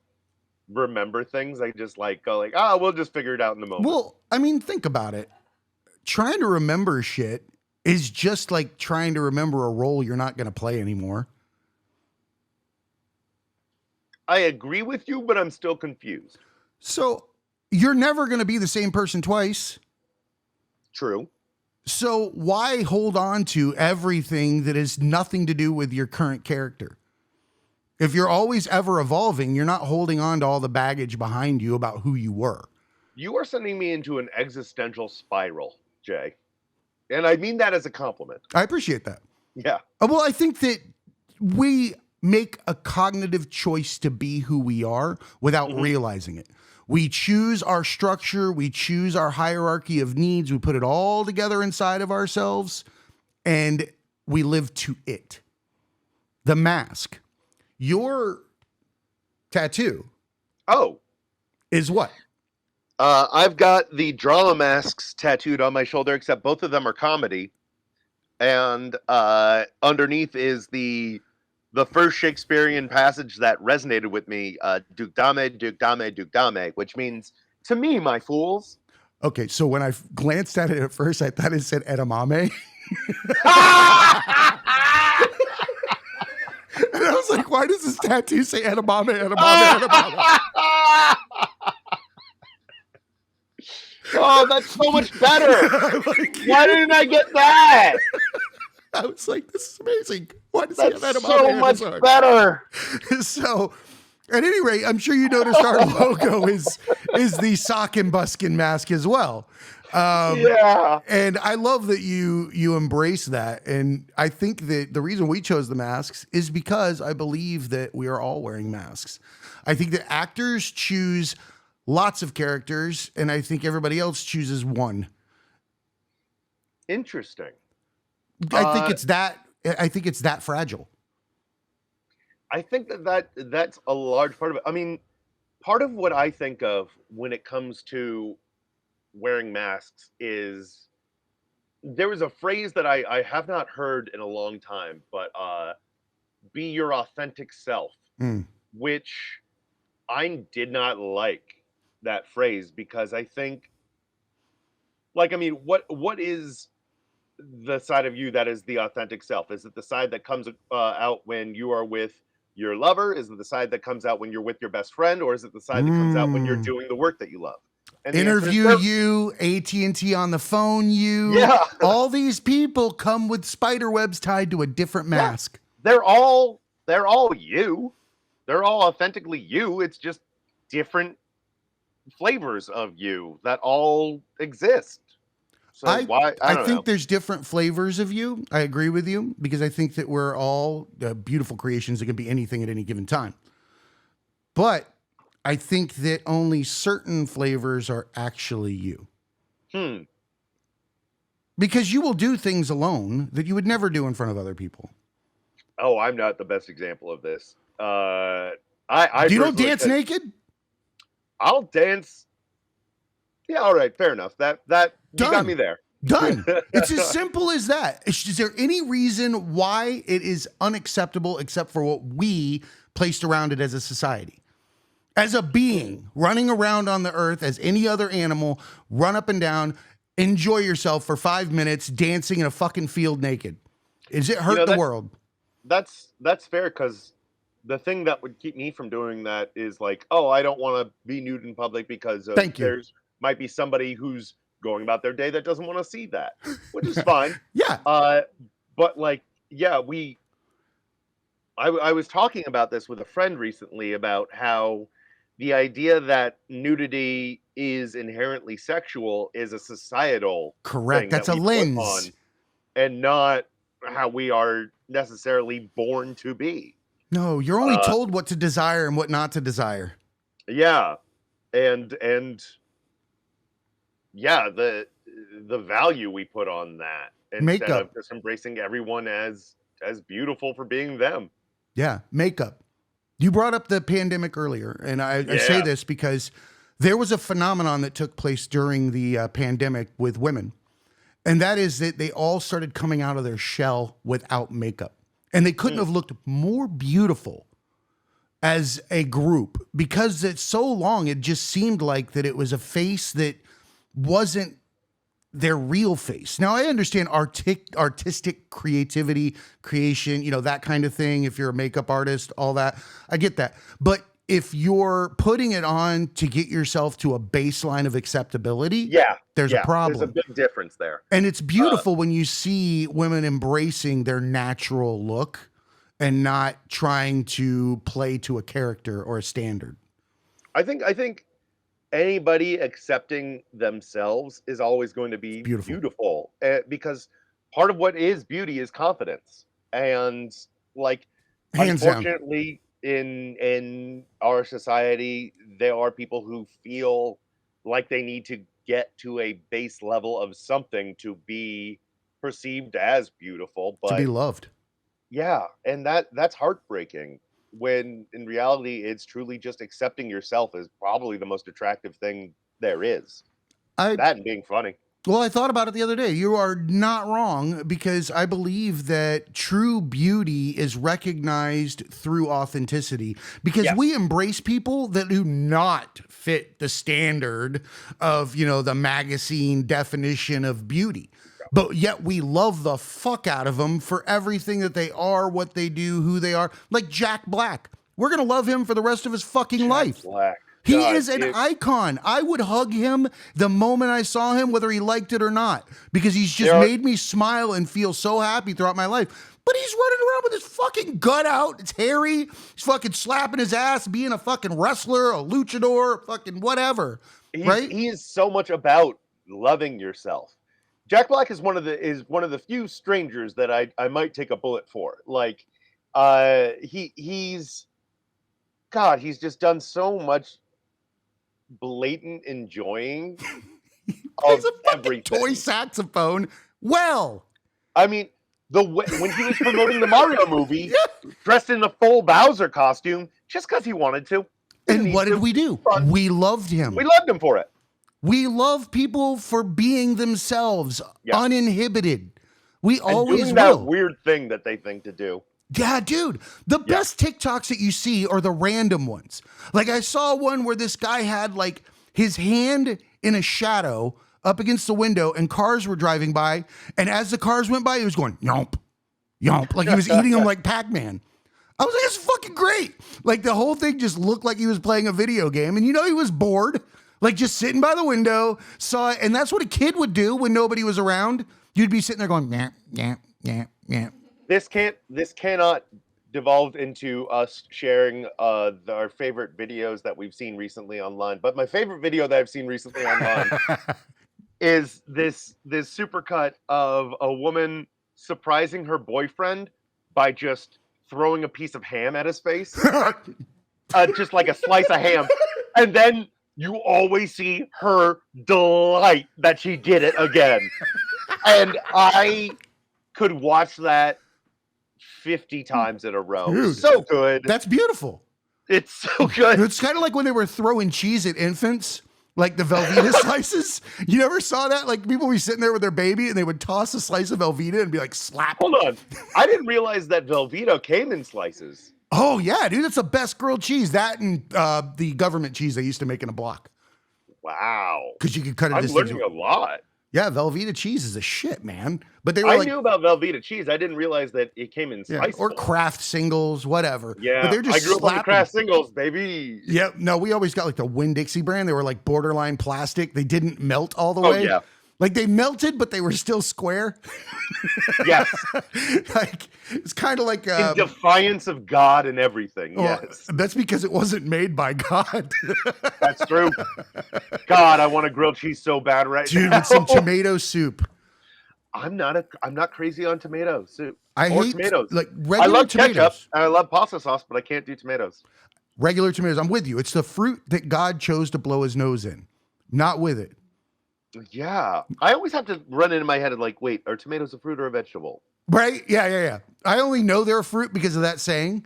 Speaker 2: remember things. I just go we'll just figure it out in the moment.
Speaker 1: Well, I mean, think about it. Trying to remember shit is just like trying to remember a role you're not going to play anymore.
Speaker 2: I agree with you, but I'm still confused.
Speaker 1: So you're never going to be the same person twice.
Speaker 2: True.
Speaker 1: So why hold on to everything that has nothing to do with your current character? If you're always ever evolving, you're not holding on to all the baggage behind you about who you were.
Speaker 2: You are sending me into an existential spiral, Jay. And I mean that as a compliment.
Speaker 1: I appreciate that.
Speaker 2: Yeah.
Speaker 1: Well, I think that we make a cognitive choice to be who we are without realizing it. We choose our structure. We choose our hierarchy of needs. We put it all together inside of ourselves and we live to it. The mask. Your tattoo.
Speaker 2: Oh.
Speaker 1: Is what?
Speaker 2: I've got the drama masks tattooed on my shoulder, except both of them are comedy. And underneath is the first Shakespearean passage that resonated with me, Duke Dame, Duke Dame, Duke Dame, which means, to me, my fools.
Speaker 1: Okay, so when I glanced at it at first, I thought it said edamame. And I was like, why does this tattoo say edamame, edamame, edamame?
Speaker 2: Oh, that's so much better.
Speaker 1: Like,
Speaker 2: Why didn't I get that?
Speaker 1: I was like, this is amazing. Why does
Speaker 2: That's
Speaker 1: he have edamame
Speaker 2: so
Speaker 1: in
Speaker 2: much
Speaker 1: his arm?
Speaker 2: better.
Speaker 1: So, at any rate, I'm sure you noticed our logo is the sock and buskin mask as well.
Speaker 2: Yeah.
Speaker 1: And I love that you embrace that. And I think that the reason we chose the masks is because I believe that we are all wearing masks. I think that actors choose lots of characters, and I think everybody else chooses one.
Speaker 2: Interesting.
Speaker 1: I think it's that fragile.
Speaker 2: I think that's a large part of it. I mean, part of what I think of when it comes to wearing masks is there was a phrase that I have not heard in a long time, but be your authentic self, which I did not like that phrase because I think, what is the side of you that is the authentic self? Is it the side that comes out when you are with your lover? Is it the side that comes out when you're with your best friend? Or is it the side that comes out when you're doing the work that you love? And
Speaker 1: Interview you, AT&T on the phone you.
Speaker 2: Yeah.
Speaker 1: All these people come with spider webs tied to a different mask.
Speaker 2: They're all you. They're all authentically you. It's just different flavors of you that all exist. So I don't
Speaker 1: think
Speaker 2: know.
Speaker 1: there's different flavors of you. I agree with you because I think that we're all beautiful creations that can be anything at any given time. But I think that only certain flavors are actually you. Because you will do things alone that you would never do in front of other people.
Speaker 2: Oh, I'm not the best example of this. You
Speaker 1: don't dance naked?
Speaker 2: I'll dance. Yeah, all right, fair enough. That you got me there.
Speaker 1: Done. It's as simple as that. Is there any reason why it is unacceptable except for what we placed around it as a society? As a being running around on the earth as any other animal, run up and down, enjoy yourself for 5 minutes dancing in a fucking field naked. Is it hurt the world?
Speaker 2: That's fair, because the thing that would keep me from doing that is I don't want to be nude in public because there's might be somebody who's going about their day that doesn't want to see that, which is fine.
Speaker 1: Yeah.
Speaker 2: But I was talking about this with a friend recently about how the idea that nudity is inherently sexual is a societal
Speaker 1: correct.
Speaker 2: Thing
Speaker 1: That's
Speaker 2: that
Speaker 1: a
Speaker 2: we
Speaker 1: lens
Speaker 2: put on, and not how we are necessarily born to be.
Speaker 1: No, you're only told what to desire and what not to desire.
Speaker 2: Yeah. And yeah, the value we put on that instead
Speaker 1: Makeup.
Speaker 2: of just embracing everyone as beautiful for being them.
Speaker 1: Yeah, makeup. You brought up the pandemic earlier, and I say
Speaker 2: Yeah.
Speaker 1: this because there was a phenomenon that took place during the pandemic with women, and that is that they all started coming out of their shell without makeup, and they couldn't have looked more beautiful as a group because it's so long. It just seemed like that it was a face that wasn't their real face. Now I understand artistic creativity, creation, you know, that kind of thing. If you're a makeup artist, all that, I get that. But if you're putting it on to get yourself to a baseline of acceptability, there's a problem.
Speaker 2: There's a big difference there.
Speaker 1: And it's beautiful when you see women embracing their natural look and not trying to play to a character or a standard.
Speaker 2: I think anybody accepting themselves is always going to be beautiful, because part of what is beauty is confidence. And like,
Speaker 1: Hands
Speaker 2: unfortunately, in our society, there are people who feel like they need to get to a base level of something to be perceived as beautiful, but
Speaker 1: to be loved.
Speaker 2: Yeah, and that's heartbreaking, when in reality it's truly just accepting yourself as probably the most attractive thing there is. That and being funny.
Speaker 1: Well, I thought about it the other day. You are not wrong, because I believe that true beauty is recognized through authenticity, because we embrace people that do not fit the standard of, you know, the magazine definition of beauty. But yet we love the fuck out of them for everything that they are, what they do, who they are. Like Jack Black. We're going to love him for the rest of his fucking life.
Speaker 2: Black.
Speaker 1: He is an icon. I would hug him the moment I saw him, whether he liked it or not, because he's just made me smile and feel so happy throughout my life. But he's running around with his fucking gut out. It's hairy. He's fucking slapping his ass, being a fucking wrestler, a luchador, fucking whatever. Right?
Speaker 2: He is so much about loving yourself. Jack Black is one of the few strangers that I might take a bullet for. Like, he's just done so much blatant enjoying of everything.
Speaker 1: Toy saxophone. Well,
Speaker 2: I mean, when he was promoting the Mario movie, dressed in a full Bowser costume, just because he wanted to.
Speaker 1: And what did we do? We loved him.
Speaker 2: We loved him for it.
Speaker 1: We love people for being themselves, uninhibited. We always
Speaker 2: doing
Speaker 1: will.
Speaker 2: That weird thing that they think to do.
Speaker 1: Yeah, dude. The best TikToks that you see are the random ones. Like, I saw one where this guy had like his hand in a shadow up against the window, and cars were driving by. And as the cars went by, he was going, yomp, yomp. Like he was eating them like Pac-Man. I was like, it's fucking great. Like, the whole thing just looked like he was playing a video game. And you know, he was bored. Like, just sitting by the window, saw it. And that's what a kid would do when nobody was around. You'd be sitting there going, yeah, yeah, yeah, yeah.
Speaker 2: This cannot devolve into us sharing our favorite videos that we've seen recently online. But my favorite video that I've seen recently online is this supercut of a woman surprising her boyfriend by just throwing a piece of ham at his face. Just like a slice of ham. And then you always see her delight that she did it again. And I could watch that 50 times in a row.
Speaker 1: Dude,
Speaker 2: so good.
Speaker 1: That's beautiful.
Speaker 2: It's so good.
Speaker 1: It's kind of like when they were throwing cheese at infants, like the Velveeta slices. You never saw that? Like, people would be sitting there with their baby and they would toss a slice of Velveeta and be like, slap.
Speaker 2: Hold on. I didn't realize that Velveeta came in slices.
Speaker 1: Oh, yeah, dude. That's the best grilled cheese. That and the government cheese they used to make in a block.
Speaker 2: Wow.
Speaker 1: Because you could cut it.
Speaker 2: I'm learning a lot.
Speaker 1: Yeah, Velveeta cheese is a shit, man. But they were
Speaker 2: I knew about Velveeta cheese. I didn't realize that it came in slices.
Speaker 1: Or Kraft singles, whatever.
Speaker 2: Yeah,
Speaker 1: but they're just
Speaker 2: I grew up on the Kraft singles, baby.
Speaker 1: Yeah, no, we always got like the Winn-Dixie brand. They were like borderline plastic. They didn't melt all the way.
Speaker 2: Yeah.
Speaker 1: Like, they melted, but they were still square.
Speaker 2: Yes.
Speaker 1: Like, it's kind of like
Speaker 2: in defiance of God and everything. Yes.
Speaker 1: That's because it wasn't made by God.
Speaker 2: That's true. God, I want a grilled cheese so bad right now.
Speaker 1: Dude, with some tomato soup.
Speaker 2: I'm not crazy on tomato soup.
Speaker 1: I hate
Speaker 2: tomatoes.
Speaker 1: Like,
Speaker 2: I
Speaker 1: regular
Speaker 2: love
Speaker 1: tomatoes.
Speaker 2: ketchup and I love pasta sauce, but I can't do tomatoes.
Speaker 1: Regular tomatoes. I'm with you. It's the fruit that God chose to blow his nose in. Not with it.
Speaker 2: Yeah. I always have to run into my head of like, wait, are tomatoes a fruit or a vegetable?
Speaker 1: Right? Yeah. I only know they're a fruit because of that saying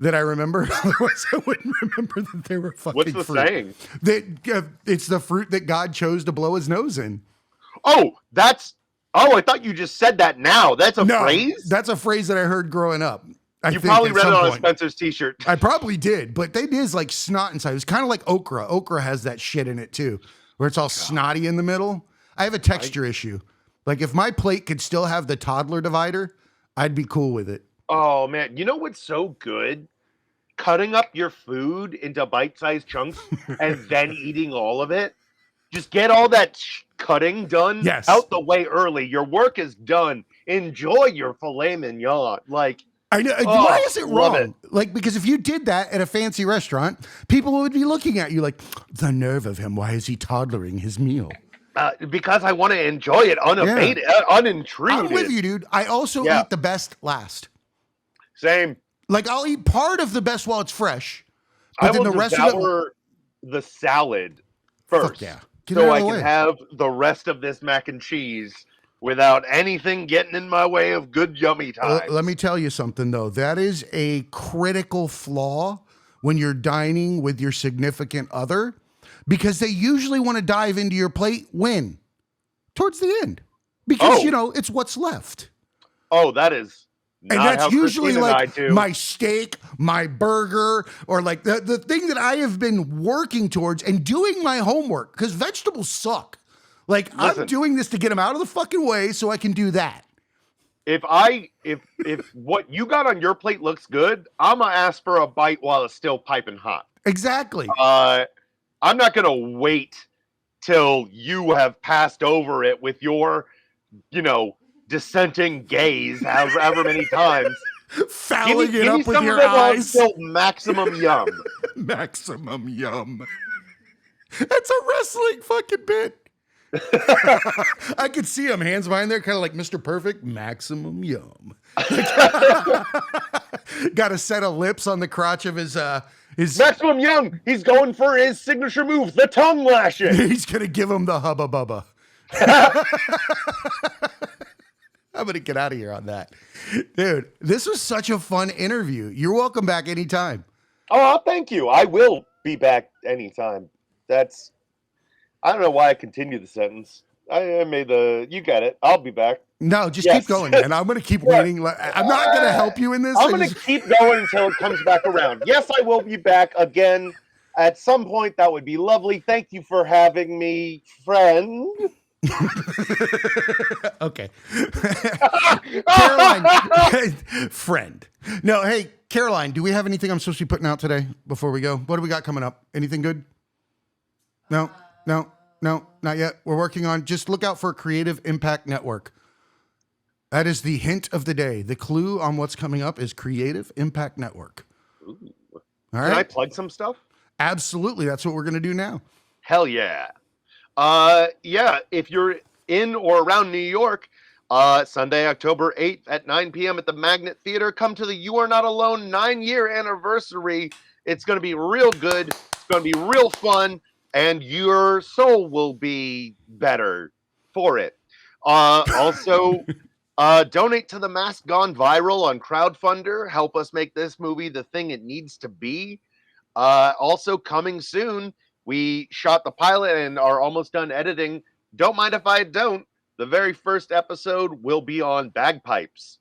Speaker 1: that I remember. Otherwise, I wouldn't remember that they were fucking
Speaker 2: What's the
Speaker 1: fruit.
Speaker 2: saying?
Speaker 1: That it's the fruit that God chose to blow his nose in.
Speaker 2: Oh, I thought you just said that now. That's a phrase?
Speaker 1: That's a phrase that I heard growing up.
Speaker 2: You probably read it on a Spencer's t-shirt.
Speaker 1: I probably did, but it is like snot inside. It's kind of like okra. Okra has that shit in it too, where it's all snotty in the middle. I have a texture issue. Like if my plate could still have the toddler divider, I'd be cool with it.
Speaker 2: Oh man, you know what's so good? Cutting up your food into bite-sized chunks and then eating all of it. Just get all that cutting done out the way early. Your work is done. Enjoy your filet mignon. Like,
Speaker 1: I know. Why is it wrong? Like, because if you did that at a fancy restaurant, people would be looking at you like, the nerve of him. Why is he toddlering his meal?
Speaker 2: Because I want to enjoy it unabated, unintruded.
Speaker 1: I'm with you, dude. I also eat the best last.
Speaker 2: Same.
Speaker 1: Like, I'll eat part of the best while it's fresh. But
Speaker 2: I
Speaker 1: then
Speaker 2: will
Speaker 1: the rest of it,
Speaker 2: the salad first.
Speaker 1: Fuck yeah.
Speaker 2: So I can have the rest of this mac and cheese without anything getting in my way of good yummy times.
Speaker 1: Let me tell you something, though. That is a critical flaw when you're dining with your significant other, because they usually want to dive into your plate when? Towards the end. Because, it's what's left.
Speaker 2: Oh, that is not
Speaker 1: and that's
Speaker 2: how
Speaker 1: usually
Speaker 2: Christine
Speaker 1: like
Speaker 2: and I do.
Speaker 1: My steak, my burger, or like the thing that I have been working towards and doing my homework, because vegetables suck. Like, I'm doing this to get them out of the fucking way so I can do that.
Speaker 2: If what you got on your plate looks good, I'm gonna ask for a bite while it's still piping hot.
Speaker 1: Exactly.
Speaker 2: I'm not gonna wait till you have passed over it with your, dissenting gaze however many times.
Speaker 1: Fouling it up with your eyes.
Speaker 2: Still maximum yum.
Speaker 1: Maximum yum. That's a wrestling fucking bit. I could see him, hands behind there, kind of like Mr. Perfect. Maximum yum. Got a set of lips on the crotch of his
Speaker 2: maximum yum. He's going for his signature move, the tongue lashing.
Speaker 1: He's gonna give him the hubba bubba. I'm gonna get out of here on that. Dude, this was such a fun interview. You're welcome back anytime.
Speaker 2: Oh, thank you. I will be back anytime. I don't know why I continue the sentence. I made you got it. I'll be back.
Speaker 1: No, just keep going, man. I'm going to keep waiting. I'm not going to help you in this.
Speaker 2: I'm going to keep going until it comes back around. Yes, I will be back again at some point. That would be lovely. Thank you for having me, friend.
Speaker 1: Okay. Caroline, friend. No, hey, Caroline, do we have anything I'm supposed to be putting out today before we go? What do we got coming up? Anything good? No, not yet. We're working on, just look out for Creative Impact Network. That is the hint of the day. The clue on what's coming up is Creative Impact Network.
Speaker 2: Ooh.
Speaker 1: All right.
Speaker 2: Can I plug some stuff?
Speaker 1: Absolutely. That's what we're going to do now.
Speaker 2: Hell yeah. Yeah, if you're in or around New York, Sunday, October 8th at 9 p.m. at the Magnet Theater, come to the You Are Not Alone 9-year anniversary. It's going to be real good. It's going to be real fun. And your soul will be better for it. Also, donate to the Mask Gone Viral on Crowdfunder. Help us make this movie the thing it needs to be. Also, coming soon, we shot the pilot and are almost done editing. Don't mind if I don't. The very first episode will be on bagpipes.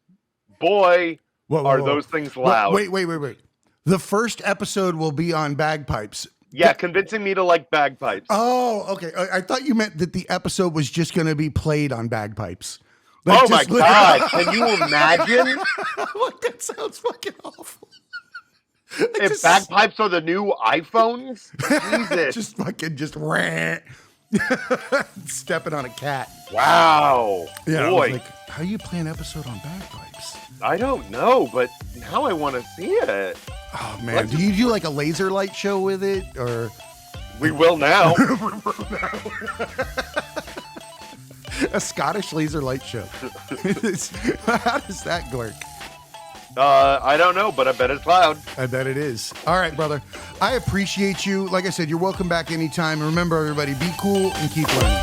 Speaker 2: Boy, are those things loud.
Speaker 1: Wait. The first episode will be on bagpipes.
Speaker 2: Yeah, convincing me to like bagpipes.
Speaker 1: Oh, okay. I thought you meant that the episode was just going to be played on bagpipes. Like,
Speaker 2: oh my God. Can you imagine?
Speaker 1: Like, that sounds fucking awful.
Speaker 2: If bagpipes are the new iPhones? Jesus.
Speaker 1: just rant. Stepping on a cat.
Speaker 2: Wow.
Speaker 1: Yeah,
Speaker 2: boy.
Speaker 1: Like, how do you play an episode on bagpipes?
Speaker 2: I don't know, but now I want to see it.
Speaker 1: Oh man, do you do like a laser light show with it, or?
Speaker 2: We will now.
Speaker 1: A Scottish laser light show. How does that work?
Speaker 2: I don't know, but I bet it's loud.
Speaker 1: I bet it is. All right, brother. I appreciate you. Like I said, you're welcome back anytime. Remember, everybody, be cool and keep learning.